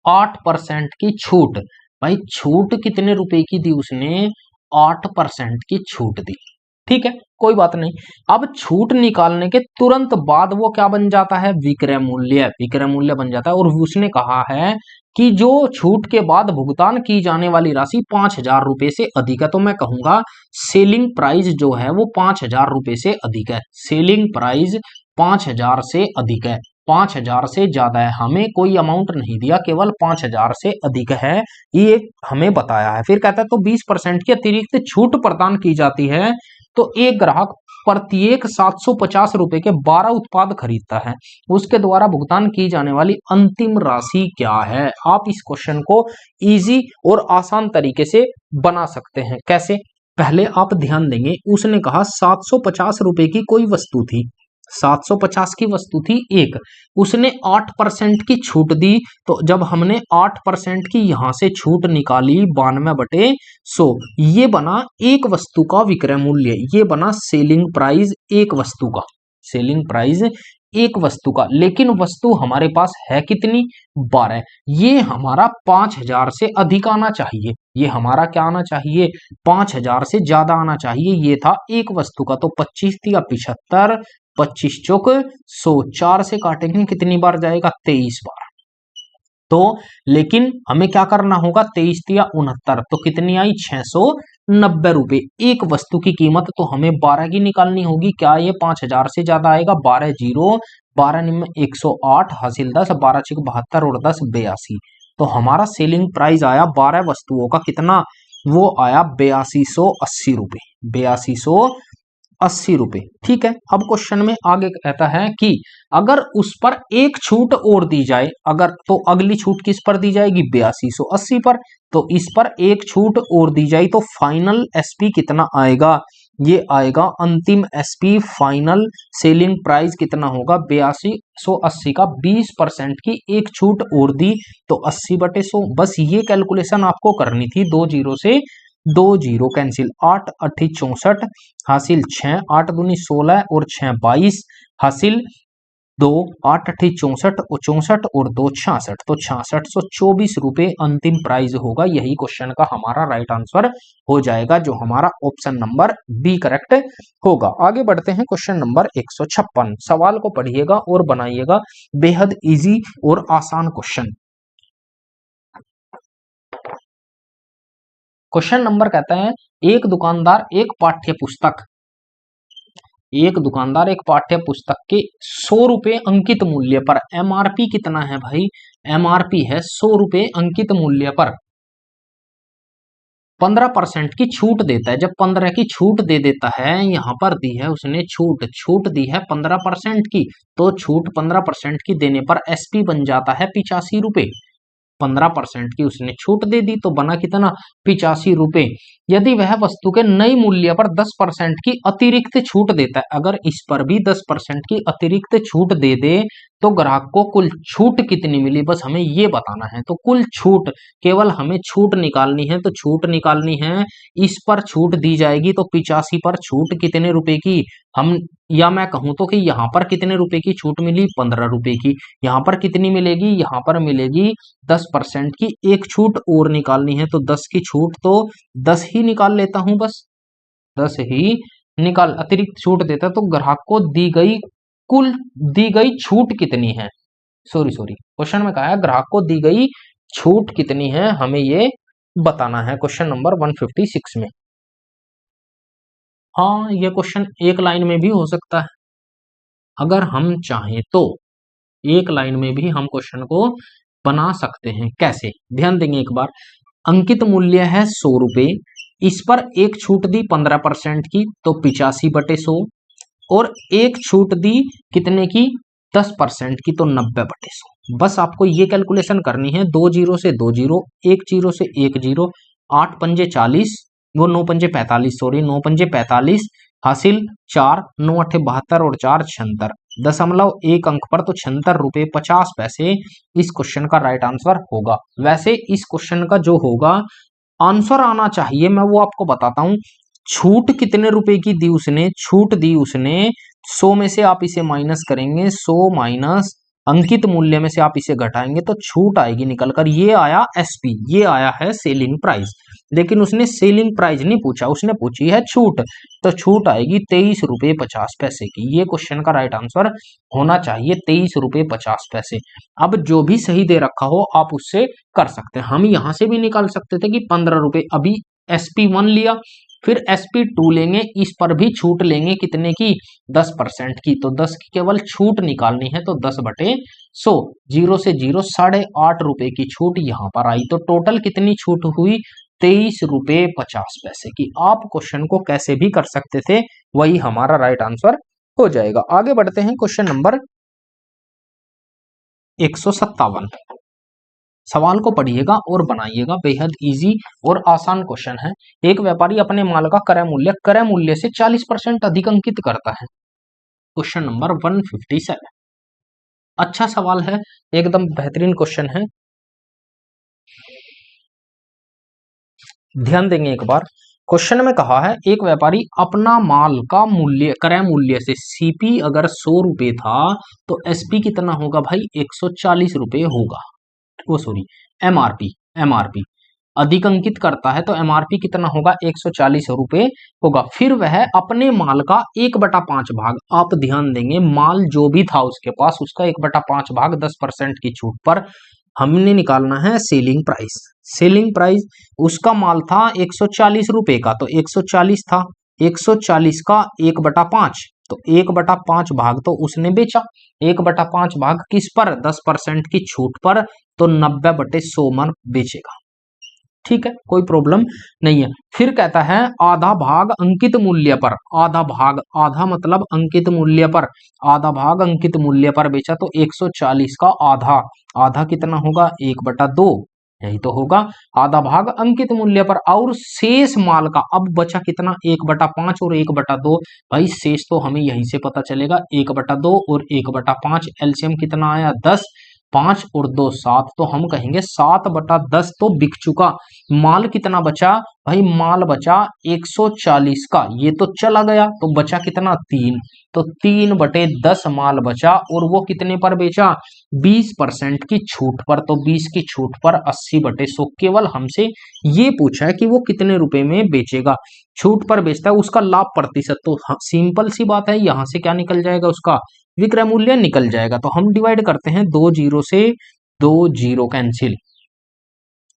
8% की छूट, भाई छूट कितने रुपए की दी उसने, 8% की छूट दी, ठीक है। कोई बात नहीं। अब छूट निकालने के तुरंत बाद वो क्या बन जाता है, विक्रय मूल्य, विक्रय मूल्य बन जाता है। और उसने कहा है कि जो छूट के बाद भुगतान की जाने वाली राशि 5,000 रुपए से अधिक है, तो मैं कहूंगा सेलिंग प्राइस जो है वो 5,000 रुपए से अधिक है। सेलिंग प्राइस 5,000 से अधिक है, 5,000 से ज्यादा है, हमें कोई अमाउंट नहीं दिया, केवल 5,000 से अधिक है ये हमें बताया है। फिर कहता है तो 20% की अतिरिक्त छूट प्रदान की जाती है, तो एक ग्राहक प्रत्येक 750 रुपए के 12 उत्पाद खरीदता है, उसके द्वारा भुगतान की जाने वाली अंतिम राशि क्या है। आप इस क्वेश्चन को इजी और आसान तरीके से बना सकते हैं। कैसे, पहले आप ध्यान देंगे, उसने कहा 750 रुपए की कोई वस्तु थी, 750 की वस्तु थी एक, उसने 8% की छूट दी, तो जब हमने 8% की यहां से छूट निकाली 92/100, ये बना एक वस्तु का विक्रय मूल्य, ये बना सेलिंग प्राइस एक वस्तु का, सेलिंग प्राइस एक वस्तु का। लेकिन वस्तु हमारे पास है कितनी, 12, ये हमारा 5,000 से अधिक आना चाहिए, ये हमारा क्या आना चाहिए, 5,000 से ज्यादा आना चाहिए। ये था एक वस्तु का, तो 25 या 75, 25 चौक 100, 4 से काटेंगे कितनी बार जाएगा, 23 बार। तो लेकिन हमें क्या करना होगा, 23 या 69, तो कितनी आई, 690 रुपए एक वस्तु की कीमत। तो हमें 12 की निकालनी होगी, क्या ये 5,000 से ज्यादा आएगा, 12 जीरो, 12 निम्न 108, हासिल 10, 12 छिक 72 और 10 82। तो हमारा सेलिंग प्राइस आया 12 वस्तुओं का कितना, वो आया 8280 रुपए, 8280 रुपए। ठीक है, अब क्वेश्चन में आगे कहता है कि अगर उस पर एक छूट और दी जाए, अगर, तो अगली छूट किस पर दी जाएगी, 8280 पर, तो इस पर एक छूट और दी जाए तो फाइनल एसपी कितना आएगा, ये आएगा अंतिम एसपी, फाइनल सेलिंग प्राइस कितना होगा, 8280 का 20% की एक छूट और दी तो 80/100। बस ये कैलकुलेशन आपको करनी थी, 2 जीरो से 2 जीरो कैंसिल, 8 8 64 हासिल 6, 8 दूनी 16 और 6 22 हासिल 2, 8 8 64 और 64 और 2 66, तो 6624 रुपए अंतिम प्राइस होगा। यही क्वेश्चन का हमारा राइट आंसर हो जाएगा, जो हमारा ऑप्शन नंबर बी करेक्ट होगा। आगे बढ़ते हैं, क्वेश्चन नंबर 156, सवाल को पढ़िएगा और बनाइएगा, बेहद इजी और आसान क्वेश्चन। क्वेश्चन नंबर कहता है, एक दुकानदार एक पाठ्य पुस्तक के 100 रुपए अंकित मूल्य पर, एमआरपी कितना है भाई, एमआरपी है 100 रुपए अंकित मूल्य पर 15% की छूट देता है। जब 15 की छूट दे देता है, यहां पर दी है उसने छूट दी है 15% की, तो छूट 15% की देने पर एसपी बन जाता है 85 रुपए। 15% की उसने छूट दे दी तो बना कितना, 85 रुपए। यदि वह वस्तु के नई मूल्य पर 10% की अतिरिक्त छूट देता है, अगर इस पर भी 10% की अतिरिक्त छूट दे दे तो ग्राहक को कुल छूट कितनी मिली, बस हमें ये बताना है। तो कुल छूट, केवल हमें छूट निकालनी है, तो छूट निकालनी है, इस पर छूट दी जाएगी तो 85 पर छूट कितने रुपए की, हम, या मैं कहूं तो कि यहां पर कितने रुपए की छूट मिली, 15 रुपए की। यहां पर कितनी मिलेगी, यहां पर मिलेगी 10% की एक छूट और निकालनी है, तो 10 की छूट तो 10 ही निकाल लेता हूं, बस 10 ही निकाल, अतिरिक्त छूट देता तो ग्राहक को कुल दी गई छूट कितनी है, सॉरी क्वेश्चन में कहा है ग्राहक को दी गई छूट कितनी है, हमें ये बताना है क्वेश्चन नंबर 156 में। हाँ, ये क्वेश्चन एक लाइन में भी हो सकता है, अगर हम चाहें तो एक लाइन में भी हम क्वेश्चन को बना सकते हैं। कैसे, ध्यान देंगे एक बार, अंकित मूल्य है 100 रुपए, इस पर एक छूट दी 15% की तो 85/100, और एक छूट दी कितने की, 10% की, तो 90/100। बस आपको ये कैलकुलेशन करनी है, 2 जीरो से 2 जीरो, 1 जीरो से 1 जीरो, 8 पंजे 40, वो 9 पंजे 45, सॉरी 9 पंजे 45 हासिल 4, 9 8 72 और 4 76, 0.1 अंक पर, तो 76 रुपए 50 पैसे इस क्वेश्चन का राइट आंसर होगा। वैसे इस क्वेश्चन का जो होगा आंसर आना चाहिए, मैं वो आपको बताता हूं। छूट कितने रुपए की दी उसने, छूट दी उसने 100 में से आप इसे माइनस करेंगे, 100 माइनस अंकित मूल्य में से आप इसे घटाएंगे तो छूट आएगी निकल कर, ये आया एसपी, ये आया है सेलिंग प्राइस। लेकिन उसने सेलिंग प्राइस नहीं पूछा, उसने पूछी है छूट। तो छूट आएगी 23 रुपये 50 पैसे की। ये क्वेश्चन का राइट आंसर होना चाहिए 23 रुपये 50 पैसे। अब जो भी सही दे रखा हो आप उससे कर सकते हैं। हम यहां से भी निकाल सकते थे कि 15 रुपए। अभी SP1 लिया, फिर SP2 लेंगे, इस पर भी छूट लेंगे कितने की, 10% की। तो 10 की केवल छूट निकालनी है, तो 10/100, 0 से 0 8.5 रुपए की छूट यहां पर आई। तो टोटल कितनी छूट हुई, 23 रुपये 50 पैसे की। आप क्वेश्चन को कैसे भी कर सकते थे, वही हमारा राइट आंसर हो जाएगा। आगे बढ़ते हैं, क्वेश्चन नंबर 157। सवाल को पढ़िएगा और बनाइएगा, बेहद इजी और आसान क्वेश्चन है। एक व्यापारी अपने माल का क्रय मूल्य से 40% अधिक अंकित करता है। Question number 157। अच्छा सवाल है, एकदम बेहतरीन क्वेश्चन है, ध्यान देंगे एक बार। क्वेश्चन में कहा है एक व्यापारी अपना माल का मूल्य क्रय मूल्य से, सीपी अगर 100 रुपए था तो एसपी कितना होगा भाई, 140 रुपए होगा। वो सॉरी, एमआरपी अधिक अंकित करता है तो एमआरपी कितना होगा, 140 रुपए होगा। फिर वह अपने माल का 1/5 भाग, आप ध्यान देंगे, माल जो भी था उसके पास उसका 1/5 भाग 10% की छूट पर हमने निकालना है सेलिंग प्राइस। सेलिंग प्राइस उसका माल था 140 रुपए का, तो 140 था, 140 का 1/5, तो 1/5 भाग तो उसने बेचा। 1/5 भाग किस पर, 10% की छूट पर, तो 90/100 में बेचेगा। ठीक है, कोई प्रॉब्लम नहीं है। फिर कहता है आधा भाग अंकित मूल्य पर, आधा भाग, आधा मतलब अंकित मूल्य पर, आधा भाग अंकित मूल्य पर बेचा, तो 140 का आधा, आधा कितना होगा, 1/2, यही तो होगा आधा भाग अंकित मूल्य पर। और शेष माल का अब बचा कितना, 1/5 और 1/2। भाई शेष तो हमें यहीं से पता चलेगा, 1/2 और 1/5, एलसीएम कितना आया, 10, 5 और 2 7, तो हम कहेंगे 7/10 तो बिक चुका। माल कितना बचा भाई, माल बचा 140 का, ये तो चला गया, तो बचा कितना, 3, तो 3/10 माल बचा, और वो कितने पर बेचा, 20% की छूट पर। तो 20 की छूट पर 80/100। केवल हमसे ये पूछा है कि वो कितने रुपए में बेचेगा, छूट पर बेचता है, उसका लाभ प्रतिशत। तो सिंपल सी बात है, यहां से क्या निकल जाएगा, उसका विक्रय मूल्य निकल जाएगा। तो हम डिवाइड करते हैं, 2 0 से 2 0 कैंसिल,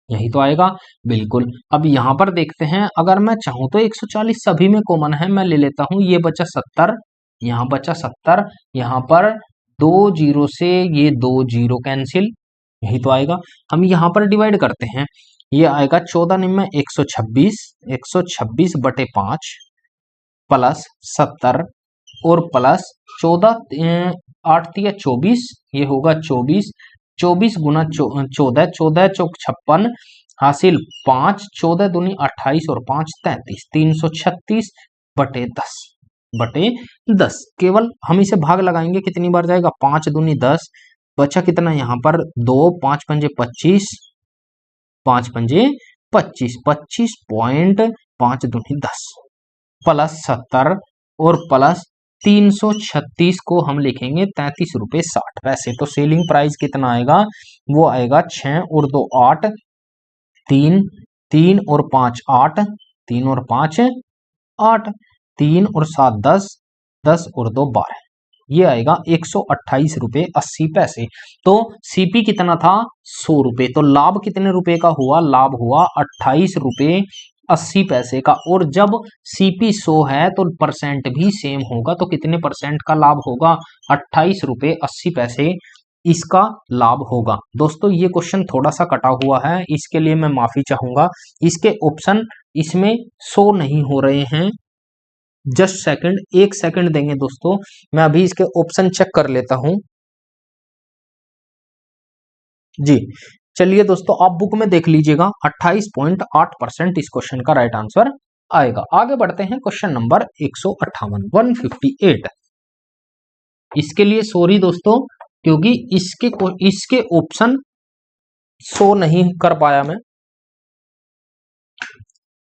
यही तो आएगा बिल्कुल। अब यहां पर देखते हैं, अगर मैं चाहूं तो 140 सभी में कॉमन है, मैं ले लेता हूं, ये बचा 70, यहां बचा 70, यहां पर 2 0 से ये 2 0 कैंसिल, यही तो आएगा। हम यहां पर डिवाइड करते हैं, ये आएगा 14 निम्न 126, 126/5 प्लस 70 और प्लस 14, 8 या 24, ये होगा 24, 24 गुना 14, 14 चौक 56 हासिल 5, 14 दूनी 28 और 5 33, 336/10/10। केवल हम इसे भाग लगाएंगे, कितनी बार जाएगा, 5 दूनी 10, बचा कितना यहाँ पर 2, 5 पंजे 25, 5 पंजे 25, 25.5 दूनी 10 प्लस 70 और प्लस 336 को हम लिखेंगे 33 रुपये 60 पैसे। तो सेलिंग प्राइस कितना आएगा, वो आएगा 6 और 2 8, 3, 3 और 5 8, 3 और 5 8, 3 और 7 10, 10 और 2 12, ये आएगा 128 रुपये 80 पैसे। तो सीपी कितना था, 100 रुपए, तो लाभ कितने रुपए का हुआ, लाभ हुआ 28 रुपये 80 पैसे का। और जब सीपी 100 है तो परसेंट भी सेम होगा, तो कितने परसेंट का लाभ होगा, 28 रुपये 80 पैसे इसका लाभ होगा। दोस्तों ये क्वेश्चन थोड़ा सा कटा हुआ है, इसके लिए मैं माफी चाहूंगा। इसके ऑप्शन इसमें शो नहीं हो रहे हैं, जस्ट सेकंड, 1 सेकंड देंगे दोस्तों, मैं अभी इसके ऑप्शन चेक कर लेता हूं जी। चलिए दोस्तों, आप बुक में देख लीजिएगा, 28.8% इस क्वेश्चन का राइट आंसर आएगा। आगे बढ़ते हैं, क्वेश्चन नंबर 158 इसके लिए सॉरी दोस्तों, क्योंकि इसके ऑप्शन शो नहीं कर पाया मैं।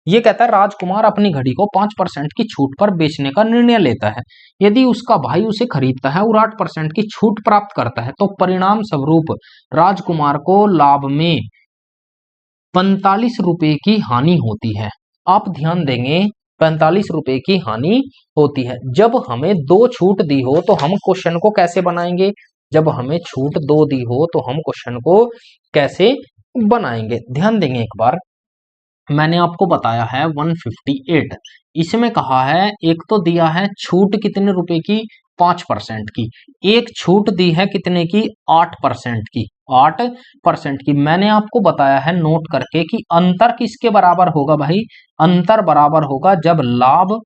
ये कहता है राजकुमार अपनी घड़ी को 5% की छूट पर बेचने का निर्णय लेता है। यदि उसका भाई उसे खरीदता है और 8% की छूट प्राप्त करता है, तो परिणाम स्वरूप राजकुमार को लाभ में 45 रुपए की हानि होती है। आप ध्यान देंगे 45 रुपए की हानि होती है। जब हमें दो छूट दी हो तो हम क्वेश्चन को कैसे बनाएंगे? जब हमें छूट दो दी हो तो हम क्वेश्चन को कैसे बनाएंगे? ध्यान देंगे एक बार, मैंने आपको बताया है 158, इसमें कहा है एक तो दिया है छूट कितने रुपए की, 5% की, एक छूट दी है कितने की, 8% की, 8% की। मैंने आपको बताया है नोट करके कि अंतर किसके बराबर होगा भाई? अंतर बराबर होगा जब लाभ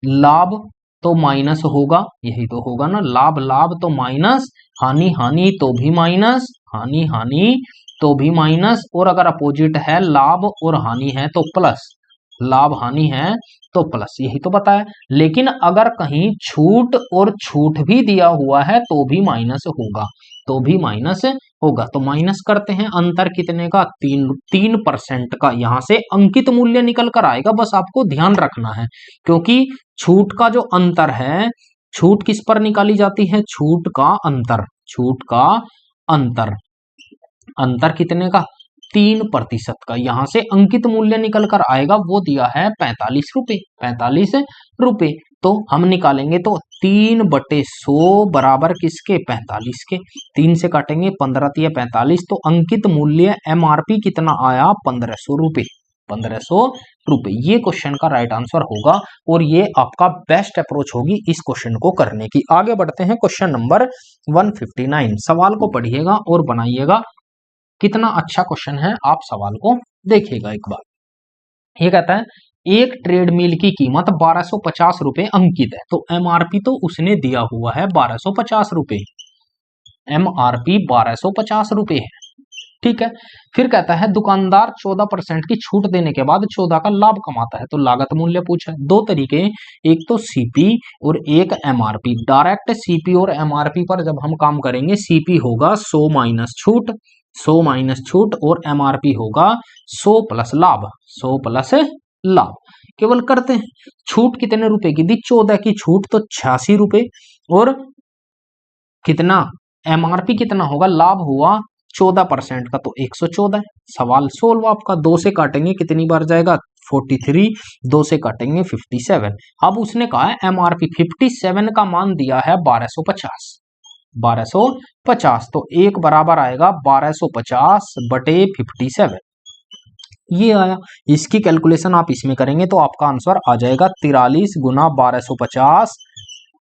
लाभ तो माइनस होगा, यही तो होगा ना, लाभ लाभ तो माइनस, हानि हानि तो भी माइनस, हानि हानि तो भी माइनस, और अगर अपोजिट है लाभ और हानि है तो प्लस, लाभ हानि है तो प्लस, यही तो बताया। लेकिन अगर कहीं छूट और छूट भी दिया हुआ है तो भी माइनस होगा, तो भी माइनस होगा। तो माइनस करते हैं, अंतर कितने का, 3% का। यहां से अंकित मूल्य निकल कर आएगा, बस आपको ध्यान रखना है, क्योंकि छूट का जो अंतर है, छूट किस पर निकाली जाती है? छूट का अंतर, छूट का अंतर, अंतर कितने का, 3% का। यहां से अंकित मूल्य निकल कर आएगा, वो दिया है 45 रुपए, 45 रुपए। तो हम निकालेंगे तो 3/100 बराबर किसके, 45 के। 3 से काटेंगे, 15 तिया 45, तो अंकित मूल्य एमआरपी कितना आया, 1500 रुपए, 1500 रुपए। ये क्वेश्चन का राइट आंसर होगा, और ये आपका बेस्ट अप्रोच होगी इस क्वेश्चन को करने की। आगे बढ़ते हैं, क्वेश्चन नंबर 159। सवाल को पढ़िएगा और बनाइएगा, कितना अच्छा क्वेश्चन है, आप सवाल को देखिएगा एक बार। ये कहता है एक ट्रेडमिल की कीमत 1250 रुपए अंकित है, तो एमआरपी तो उसने दिया हुआ है 1250 रुपए, एमआरपी 1250 रुपए है, ठीक है। फिर कहता है दुकानदार 14% की छूट देने के बाद 14 का लाभ कमाता है, तो लागत मूल्य पूछा है। दो तरीके, एक तो सीपी और एक एमआरपी। डायरेक्ट सीपी और एमआरपी पर जब हम काम करेंगे, सीपी होगा 100 माइनस छूट, 100 माइनस छूट, और एमआरपी होगा 100 प्लस लाभ, 100 प्लस लाभ। केवल करते हैं, छूट कितने रुपए की दी, 14 की छूट, तो 86 रुपए, और कितना एमआरपी कितना होगा, लाभ हुआ 14% का, तो 114। सवाल सोल्व आपका। 2 से काटेंगे कितनी बार जाएगा, 43, 2 से काटेंगे 57। अब उसने कहा है एमआरपी 57 का मान दिया है 1250, 1250, तो एक बराबर आएगा 1250 बटे 57, ये आया। इसकी कैलकुलेशन आप इसमें करेंगे तो आपका आंसर आ जाएगा 43 गुना 1250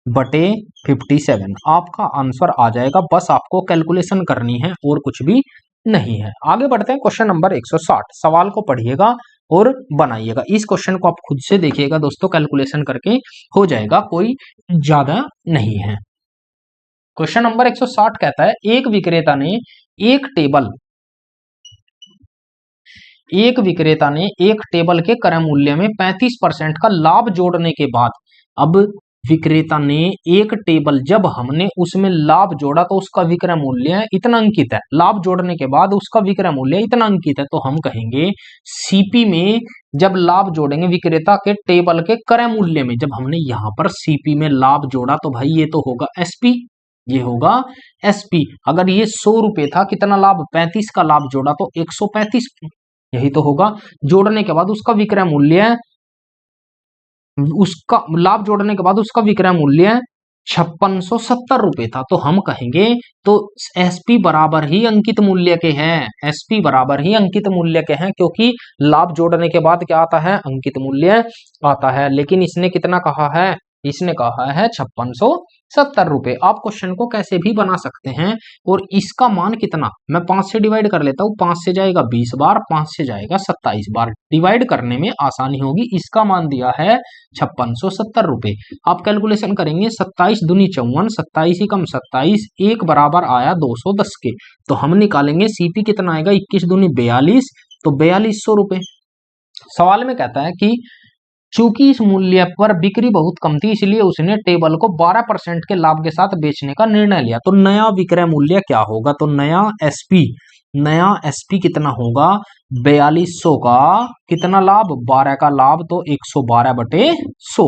बटे 57, आपका आंसर आ जाएगा। बस आपको कैलकुलेशन करनी है और कुछ भी नहीं है। आगे बढ़ते हैं, क्वेश्चन नंबर 160। सवाल को पढ़िएगा और बनाइएगा। इस क्वेश्चन को आप खुद से देखिएगा दोस्तों, कैलकुलेशन करके हो जाएगा, कोई ज्यादा नहीं है। क्वेश्चन नंबर 160 कहता है एक विक्रेता ने एक टेबल के क्रय मूल्य में 35% का लाभ जोड़ने के बाद, अब विक्रेता ने एक टेबल, जब हमने उसमें लाभ जोड़ा तो उसका विक्रय मूल्य इतना अंकित है, लाभ जोड़ने के बाद उसका विक्रय मूल्य इतना अंकित है, तो हम कहेंगे सीपी में जब लाभ जोड़ेंगे विक्रेता के टेबल के क्रय मूल्य में, जब हमने यहां पर सीपी में लाभ जोड़ा तो भाई ये तो होगा एसपी, ये होगा एसपी। अगर ये 100 रुपए था, कितना लाभ, 35 का लाभ जोड़ा तो 135, यही तो होगा। जोड़ने के बाद उसका विक्रय मूल्य, उसका लाभ जोड़ने के बाद उसका विक्रय मूल्य 5670 रुपए था, तो हम कहेंगे तो एसपी बराबर ही अंकित मूल्य के हैं, एसपी बराबर ही अंकित मूल्य के हैं, क्योंकि लाभ जोड़ने के बाद क्या आता है, अंकित मूल्य आता है। लेकिन इसने कितना कहा है, इसने कहा है 5670 रुपए। आप क्वेश्चन को कैसे भी बना सकते हैं, और इसका मान कितना, मैं 5 से डिवाइड कर लेता हूं, 5 से जाएगा 20 बार, 5 से जाएगा 27 बार, डिवाइड करने में आसानी होगी। इसका मान दिया है 5670 रुपए। आप कैलकुलेशन करेंगे, 27 दूनी 54, 27 ही कम 27, एक बराबर आया 210 के, तो हम निकालेंगे सीपी कितना आएगा, 21 दूनी 42, तो 4200 रुपए। सवाल में कहता है कि चूंकि इस मूल्य पर बिक्री बहुत कम थी, इसलिए उसने टेबल को 12% के लाभ के साथ बेचने का निर्णय लिया, तो नया विक्रय मूल्य क्या होगा, तो नया एसपी कितना होगा, 4200 का कितना लाभ, 12 का लाभ, तो 112 बटे 100,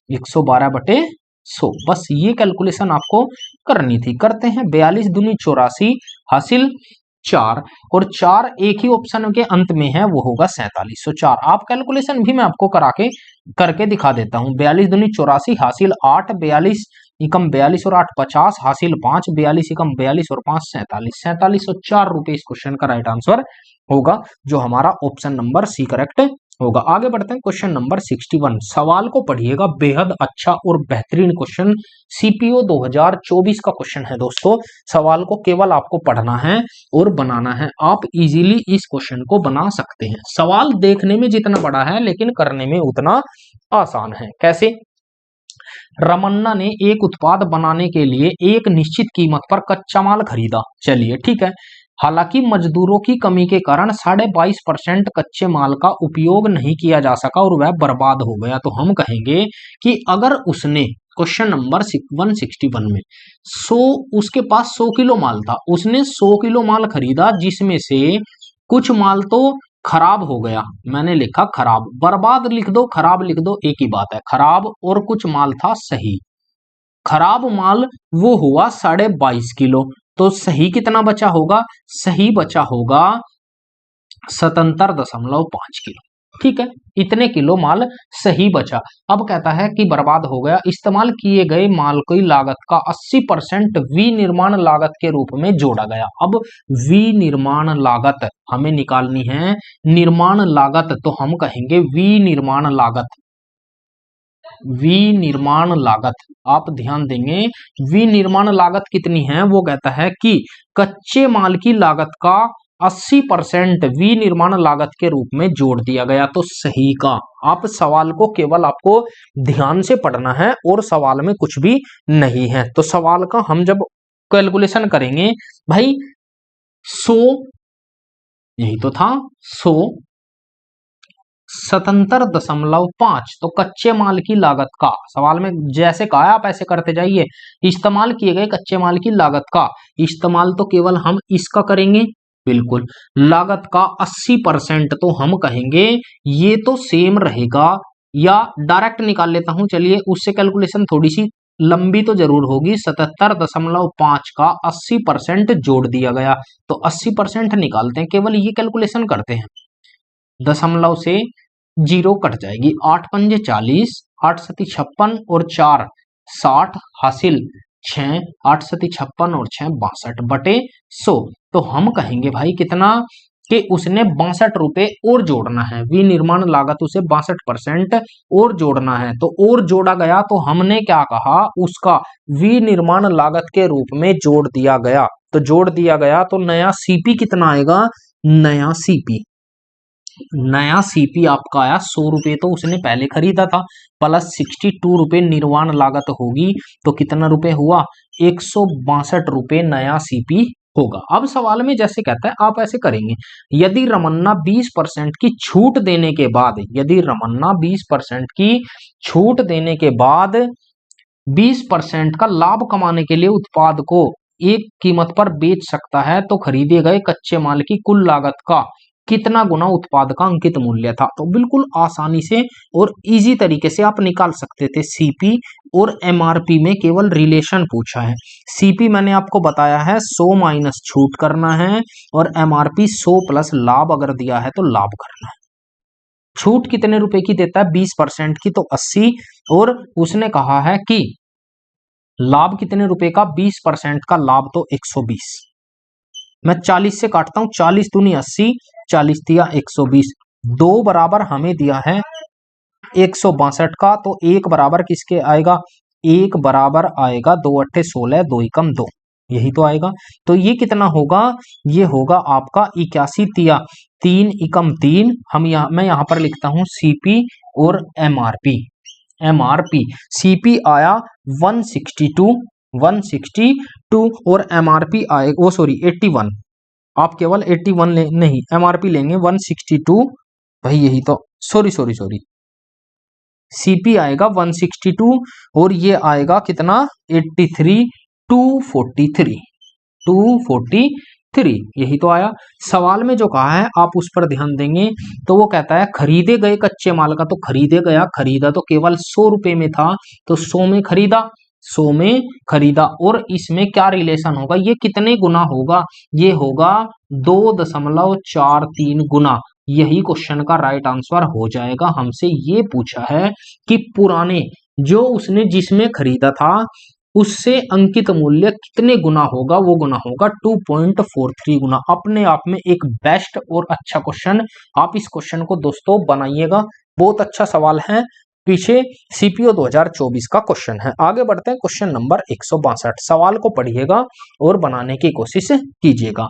112 बटे 100। बस ये कैलकुलेशन आपको करनी थी, करते हैं। 42 दूनी 84 हासिल 4 और 4 एक ही ऑप्शन के अंत में है, वो होगा 4704। आप कैलकुलेशन भी मैं आपको करके दिखा देता हूं। 42 दूनी 84 हासिल 8, 42 एकम 42 और 8 50 हासिल 5, 42 एकम 42 और 5 47, 4704 रुपए इस क्वेश्चन का राइट आंसर होगा, जो हमारा ऑप्शन नंबर सी करेक्ट होगा। आगे बढ़ते हैं क्वेश्चन नंबर 61। सवाल को पढ़िएगा, बेहद अच्छा और बेहतरीन क्वेश्चन, सीपीओ 2024 का क्वेश्चन है दोस्तों। सवाल को केवल आपको पढ़ना है और बनाना है। आप इजीली इस क्वेश्चन को बना सकते हैं। सवाल देखने में जितना बड़ा है लेकिन करने में उतना आसान है। कैसे? रमन्ना ने एक उत्पाद बनाने के लिए एक निश्चित कीमत पर कच्चा माल खरीदा। चलिए ठीक है। हालांकि मजदूरों की कमी के कारण 22.5% कच्चे माल का उपयोग नहीं किया जा सका और वह बर्बाद हो गया, तो हम कहेंगे कि अगर उसने क्वेश्चन नंबर 161 में 100 उसके पास 100 किलो माल था, उसने 100 किलो माल खरीदा जिसमें से कुछ माल तो खराब हो गया, मैंने लिखा खराब, बर्बाद लिख दो खराब लिख दो एक ही बात है, खराब, और कुछ माल था सही। खराब माल वो हुआ 22.5 किलो, तो सही कितना बचा होगा? सही बचा होगा 77.5 किलो। ठीक है, इतने किलो माल सही बचा। अब कहता है कि बर्बाद हो गया। इस्तेमाल किए गए माल की लागत का 80% विनिर्माण लागत के रूप में जोड़ा गया। अब विनिर्माण लागत हमें निकालनी है, निर्माण लागत तो हम कहेंगे विनिर्माण लागत। विनिर्माण लागत आप ध्यान देंगे, विनिर्माण लागत कितनी है? वो कहता है कि कच्चे माल की लागत का 80% विनिर्माण लागत के रूप में जोड़ दिया गया, तो सही का। आप सवाल को केवल आपको ध्यान से पढ़ना है और सवाल में कुछ भी नहीं है। तो सवाल का हम जब कैलकुलेशन करेंगे भाई 100, यही तो था 100 77.5, तो कच्चे माल की लागत का, सवाल में जैसे कहा है आप ऐसे करते जाइए। इस्तेमाल किए गए कच्चे माल की लागत का, इस्तेमाल तो केवल हम इसका करेंगे, बिल्कुल। लागत का 80% तो हम कहेंगे ये तो सेम रहेगा, या डायरेक्ट निकाल लेता हूं, चलिए उससे कैलकुलेशन थोड़ी सी लंबी तो जरूर होगी। 77.5 का 80% जोड़ दिया गया, तो 80% निकालते हैं, केवल ये कैलकुलेशन करते हैं। दशमलव से 0 कट जाएगी, 8 पंजे 40, 8 सती 56 और 4 60 हासिल 6, 8 सती 56 और 6 62 बटे 100। तो हम कहेंगे भाई कितना कि उसने 62 रुपए और जोड़ना है, विनिर्माण लागत उसे 62% और जोड़ना है। तो और जोड़ा गया तो हमने क्या कहा, उसका विनिर्माण लागत के रूप में जोड़ दिया गया। तो जोड़ दिया गया तो नया सीपी कितना आएगा? नया सीपी आपका आया 100 रुपए, तो उसने पहले खरीदा था, प्लस 62 रुपए निर्माण लागत होगी, तो कितना रुपए हुआ? 162 रुपए नया सीपी होगा। अब सवाल में जैसे कहता है आप ऐसे करेंगे, यदि रमन्ना 20% की छूट देने के बाद, यदि रमन्ना 20% की छूट देने के बाद 20% का लाभ कमाने के लिए उत्पाद को एक कीमत पर बेच सकता है, तो खरीदे गए कच्चे माल की कुल लागत का कितना गुना उत्पाद का अंकित मूल्य था। तो बिल्कुल आसानी से और इजी तरीके से आप निकाल सकते थे। सीपी और एमआरपी में केवल रिलेशन पूछा है। सीपी मैंने आपको बताया है 100 माइनस छूट करना है, और एमआरपी 100 प्लस लाभ अगर दिया है तो लाभ करना है। छूट कितने रुपए की देता है? 20% की, तो 80, और उसने कहा है कि लाभ कितने रुपए का? 20% का लाभ, तो 120। मैं 40 से काटता हूं, 40 दूनी 80, 40 दिया 120, 2 बराबर हमें दिया है 162 का, तो 1 बराबर किसके आएगा? 1 बराबर आएगा 2 अट्ठे 16, 2 एकम 2, यही तो आएगा। तो ये कितना होगा? ये होगा आपका 81 तिया 3 एकम 3। मैं यहां पर लिखता हूं सीपी और एमआरपी। एमआरपी सीपी आया 162 और एमआरपी आए, वो सॉरी 81, आप केवल 81 नहीं एमआरपी लेंगे 162, भाई यही तो, सॉरी सीपी आएगा 162 और ये आएगा कितना? 83, 243, यही तो आया। सवाल में जो कहा है आप उस पर ध्यान देंगे, तो वो कहता है खरीदे गए कच्चे माल का, तो खरीदा तो केवल 100 रुपए में था, तो 100 में खरीदा, 100 में खरीदा, और इसमें क्या रिलेशन होगा, ये कितने गुना होगा, ये होगा 2.43 गुना। यही क्वेश्चन का राइट आंसर हो जाएगा। हमसे ये पूछा है कि पुराने जो उसने जिसमें खरीदा था उससे अंकित मूल्य कितने गुना होगा, वो गुना होगा 2.43 गुना। अपने आप में एक बेस्ट और अच्छा क्वेश्चन। आप इस क्वेश्चन को दोस्तों बनाइएगा, बहुत अच्छा सवाल है, पीछे सीपीओ 2024 का क्वेश्चन है। आगे बढ़ते हैं, क्वेश्चन नंबर 162। सवाल को पढ़िएगा और बनाने की कोशिश कीजिएगा।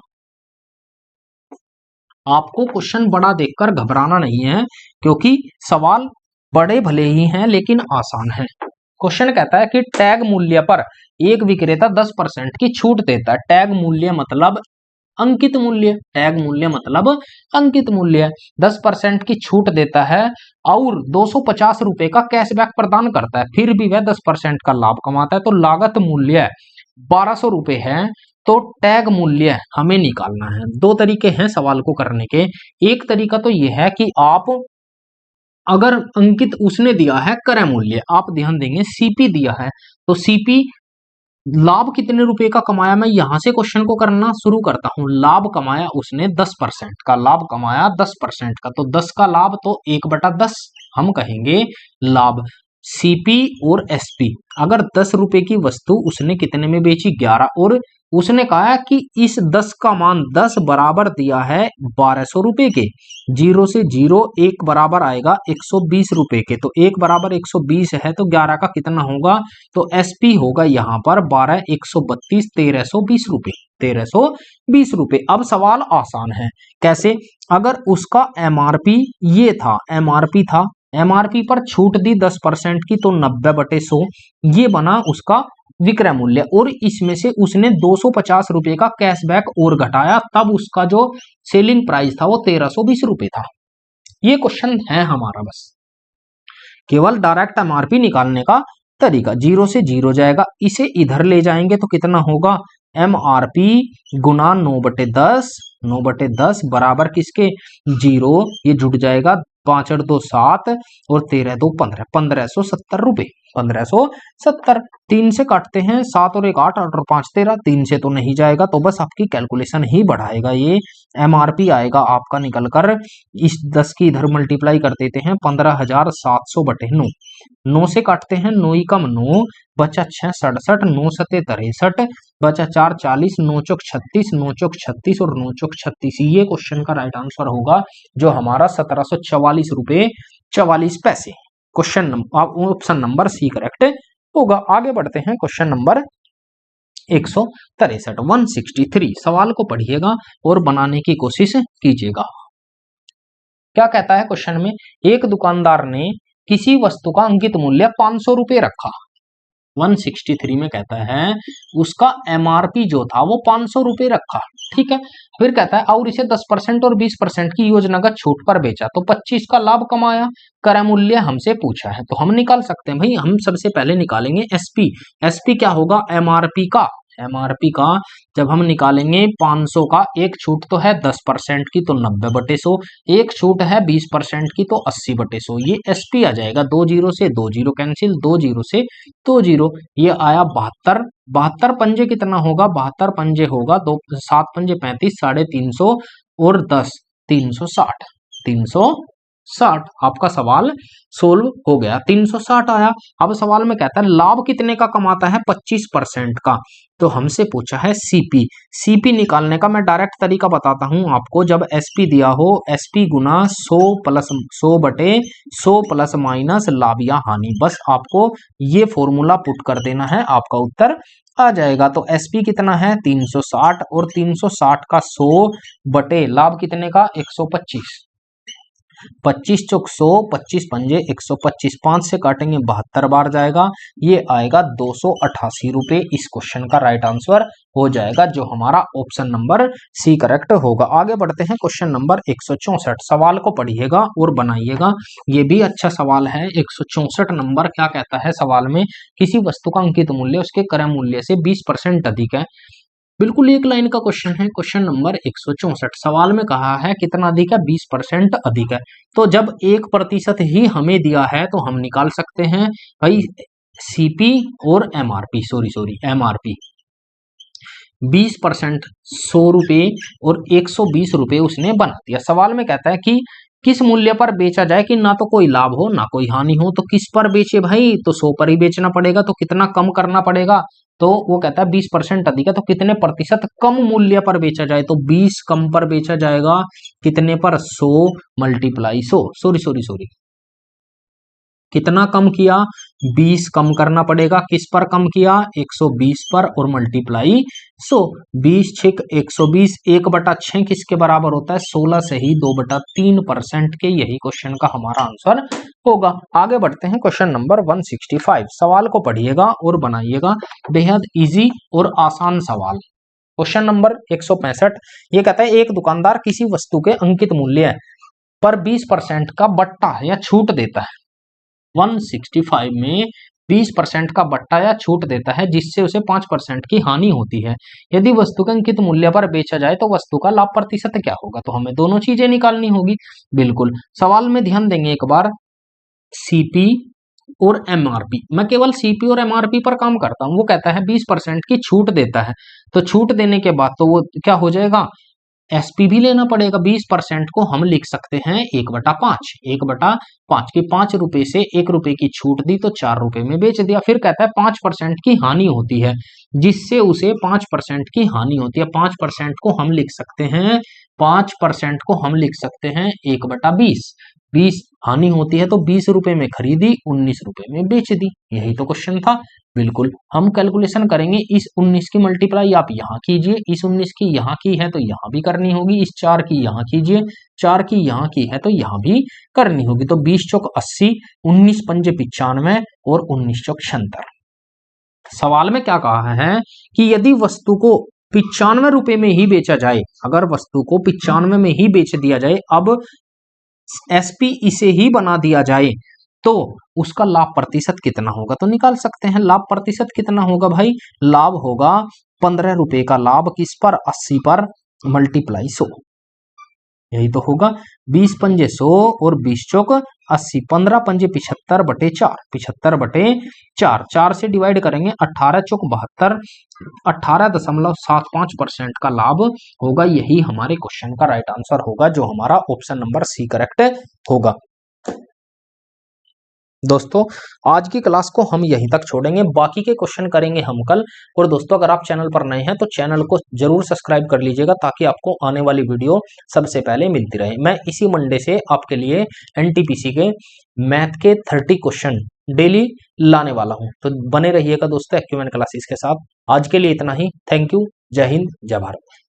आपको क्वेश्चन बड़ा देखकर घबराना नहीं है, क्योंकि सवाल बड़े भले ही हैं लेकिन आसान है। क्वेश्चन कहता है कि टैग मूल्य पर एक विक्रेता 10% की छूट देता है। टैग मूल्य मतलब अंकित मूल्य, टैग मूल्य मतलब अंकित मूल्य 10% की छूट देता है और 250 रुपए का कैशबैक प्रदान करता है, फिर भी वह 10% का लाभ कमाता है। तो लागत मूल्य 1200 रुपए है, तो टैग मूल्य हमें निकालना है। दो तरीके हैं सवाल को करने के। एक तरीका तो यह है कि आप अगर अंकित उसने दिया है क्रय मूल्य, आप ध्यान देंगे सीपी दिया है, तो सीपी लाभ कितने रुपए का कमाया, मैं यहां से क्वेश्चन को करना शुरू करता हूं। लाभ कमाया उसने 10% का, लाभ कमाया 10% का, तो 10 का लाभ तो 1/10 हम कहेंगे लाभ। सीपी और एसपी, अगर 10 रुपए की वस्तु उसने कितने में बेची, 11, और उसने कहा कि इस 10 का मान 10 बराबर दिया है 1200 रुपए के। 0 से 0 1 बराबर आएगा 120 रुपए के, तो 1 बराबर 120 है, तो 11 का कितना होगा, तो एसपी होगा यहाँ पर 12 132 1320 रुपए, 1320 रुपए। अब सवाल आसान है, कैसे, अगर उसका एमआरपी ये था, एमआरपी था, एमआरपी पर छूट दी 10% की, तो 90/100 ये बना उसका विक्रय मूल्य, और इसमें से उसने 250 रुपए का कैशबैक और घटाया, तब उसका जो सेलिंग प्राइस था वो 1320 रुपए था। ये क्वेश्चन है हमारा, बस केवल डायरेक्ट एमआरपी निकालने का तरीका। 0 से 0 जाएगा, इसे इधर ले जाएंगे तो कितना होगा, एमआरपी गुना 9/10, 9/10 बराबर किसके, 0, ये जुड़ जाएगा, 5 और 2 7 और 13 2 15, 1570 रुपए, 1570। 3 से काटते हैं, 7 और 1 8, 8 और 5 13, 3 से तो नहीं जाएगा, तो बस आपकी कैलकुलेशन ही बढ़ाएगा। ये एमआरपी आएगा आपका निकल कर, इस 10 की इधर मल्टीप्लाई कर देते हैं, 15,700/9। 9 से काटते हैं, 9 ही कम 9, बचा 6 67, 9 सते 63, बचा 4 40, 9 चौक 36, 9 चौक 36 और 9 चौक 36। ये क्वेश्चन का राइट आंसर होगा, जो हमारा 1744 रुपए 44 पैसे। Question option number C correct होगा। आगे बढ़ते हैं, क्वेश्चन नंबर 163, 163। सवाल को पढ़िएगा और बनाने की कोशिश कीजिएगा। क्या कहता है क्वेश्चन में, एक दुकानदार ने किसी वस्तु का अंकित मूल्य 500 रुपए रखा। 163 में कहता है उसका एमआरपी जो था वो 500 रुपए रखा, ठीक है। फिर कहता है और इसे 10% और 20% की योजनागत छूट पर बेचा, तो 25 का लाभ कमाया। क्रय मूल्य हमसे पूछा है, तो हम निकाल सकते हैं भाई। हम सबसे पहले निकालेंगे एसपी। एसपी क्या होगा, एमआरपी का, एमआरपी का जब हम निकालेंगे 500 का, एक छूट तो है 10% की, तो 90/100, एक छूट है 20% की, तो 80/100। ये एसपी आ जाएगा। 2 0 से 2 0 कैंसिल, 2 0 से 2 0, ये आया 72। 72 पंजे कितना होगा, 72 पंजे होगा 2 7 पंजे 35, 350 और 10 360, 360। आपका सवाल सोल्व हो गया, 360 आया। अब सवाल में कहता है लाभ कितने का कमाता है, 25% का। तो हमसे पूछा है सीपी। सीपी निकालने का मैं डायरेक्ट तरीका बताता हूं आपको। जब एसपी दिया हो, एसपी गुना 100 प्लस 100/100 प्लस माइनस लाभ या हानि, बस आपको ये फॉर्मूला पुट कर देना है, आपका उत्तर आ जाएगा। तो एसपी कितना है 360, और 360 का 100 बटे लाभ कितने का 125, 25 चौक 100, 25 पंजे 125, 5 से काटेंगे 72 बार जाएगा, ये आएगा 288 रुपए। इस क्वेश्चन का राइट आंसर हो जाएगा, जो हमारा ऑप्शन नंबर सी करेक्ट होगा। आगे बढ़ते हैं, क्वेश्चन नंबर 164। सवाल को पढ़िएगा और बनाइएगा, ये भी अच्छा सवाल है। 164 नंबर क्या कहता है सवाल में, किसी वस्तु का अंकित मूल्य उसके क्रय मूल्य से 20% अधिक है। बिल्कुल एक लाइन का क्वेश्चन है। क्वेश्चन नंबर 164, सवाल में कहा है कितना अधिक है, 20% अधिक है। तो जब 1% ही हमें दिया है तो हम निकाल सकते हैं भाई सीपी और एमआरपी, सॉरी एमआरपी 20% 100 रुपये और 120 रुपये उसने बना दिया। सवाल में कहता है कि किस मूल्य पर बेचा जाए कि ना तो कोई लाभ हो ना कोई हानि हो। तो किस पर बेचे भाई, तो 100 पर ही बेचना पड़ेगा। तो कितना कम करना पड़ेगा, तो वो कहता है 20% अधिक है, तो कितने प्रतिशत कम मूल्य पर बेचा जाए, तो 20 कम पर बेचा जाएगा, कितने पर, 100 मल्टीप्लाई 100, सॉरी कितना कम किया, 20 कम करना पड़ेगा, किस पर कम किया, 120 पर, और मल्टीप्लाई 100, 20 छिक 120, 1/6 किसके बराबर होता है, 16 से ही 2/3% के। यही क्वेश्चन का हमारा आंसर होगा। आगे बढ़ते हैं क्वेश्चन नंबर 165। सवाल को पढ़िएगा और बनाइएगा, बेहद इजी और आसान सवाल। क्वेश्चन नंबर 165, ये कहता है एक दुकानदार किसी वस्तु के अंकित मूल्य पर 20% का बट्टा या छूट देता है। 165 में 20% का बट्टा या छूट देता है, जिससे उसे 5% की हानि होती है। यदि वस्तु के अंकित मूल्य पर बेचा जाए तो वस्तु का लाभ प्रतिशत क्या होगा। तो हमें दोनों चीजें निकालनी होगी। बिल्कुल, सवाल में ध्यान देंगे एक बार, सीपी और एमआरपी। मैं केवल सीपी और एमआरपी पर काम करता हूं। वो कहता है 20% की छूट देता है, तो छूट देने के बाद तो वो क्या हो जाएगा, एसपी भी लेना पड़ेगा। 20% को हम लिख सकते हैं 1/5, 1/5 की 5 रुपए से 1 रुपए की छूट दी तो 4 रुपए में बेच दिया। फिर कहता है 5% की हानि होती है, जिससे उसे 5% की हानि होती है। 5% को हम लिख सकते हैं, 5% को हम लिख सकते हैं 1/20। 20 हानि होती है तो 20 रुपए में खरीदी, 19 रुपए में बेच दी। यही तो क्वेश्चन था। बिल्कुल, हम कैलकुलेशन करेंगे, इस 19 की मल्टीप्लाई आप यहाँ कीजिए, इस 19 की यहाँ की है तो यहाँ भी करनी होगी, इस 4 की यहाँ कीजिए, 4 की यहाँ की है तो यहाँ भी करनी होगी। तो 20 चौक 80, 19 पंजे 95 और 19 चौक 76। सवाल में क्या कहा है कि यदि वस्तु को 95 रुपए में ही बेचा जाए, अगर वस्तु को 95 में ही बेच दिया जाए, अब एसपी इसे ही बना दिया जाए, तो उसका लाभ प्रतिशत कितना होगा। तो निकाल सकते हैं, लाभ प्रतिशत कितना होगा भाई, लाभ होगा 15 रुपए का लाभ, किस पर, 80 पर, मल्टीप्लाई 100। यही तो होगा, 20 पंजे 100 और 20 चौक 80, 15 पंजे 75/4, 75/4, 4 से डिवाइड करेंगे, 18 चौक 72, 18.75% का लाभ होगा। यही हमारे क्वेश्चन का राइट आंसर होगा, जो हमारा ऑप्शन नंबर सी करेक्ट होगा। दोस्तों, आज की क्लास को हम यहीं तक छोड़ेंगे, बाकी के क्वेश्चन करेंगे हम कल। और दोस्तों, अगर आप चैनल पर नए हैं तो चैनल को जरूर सब्सक्राइब कर लीजिएगा, ताकि आपको आने वाली वीडियो सबसे पहले मिलती रहे। मैं इसी मंडे से आपके लिए एनटीपीसी के मैथ के 30 क्वेश्चन डेली लाने वाला हूं, तो बने रहिएगा दोस्तों एक्यूमेन क्लासेस के साथ। आज के लिए इतना ही। Thank you. जय हिंद, जय भारत।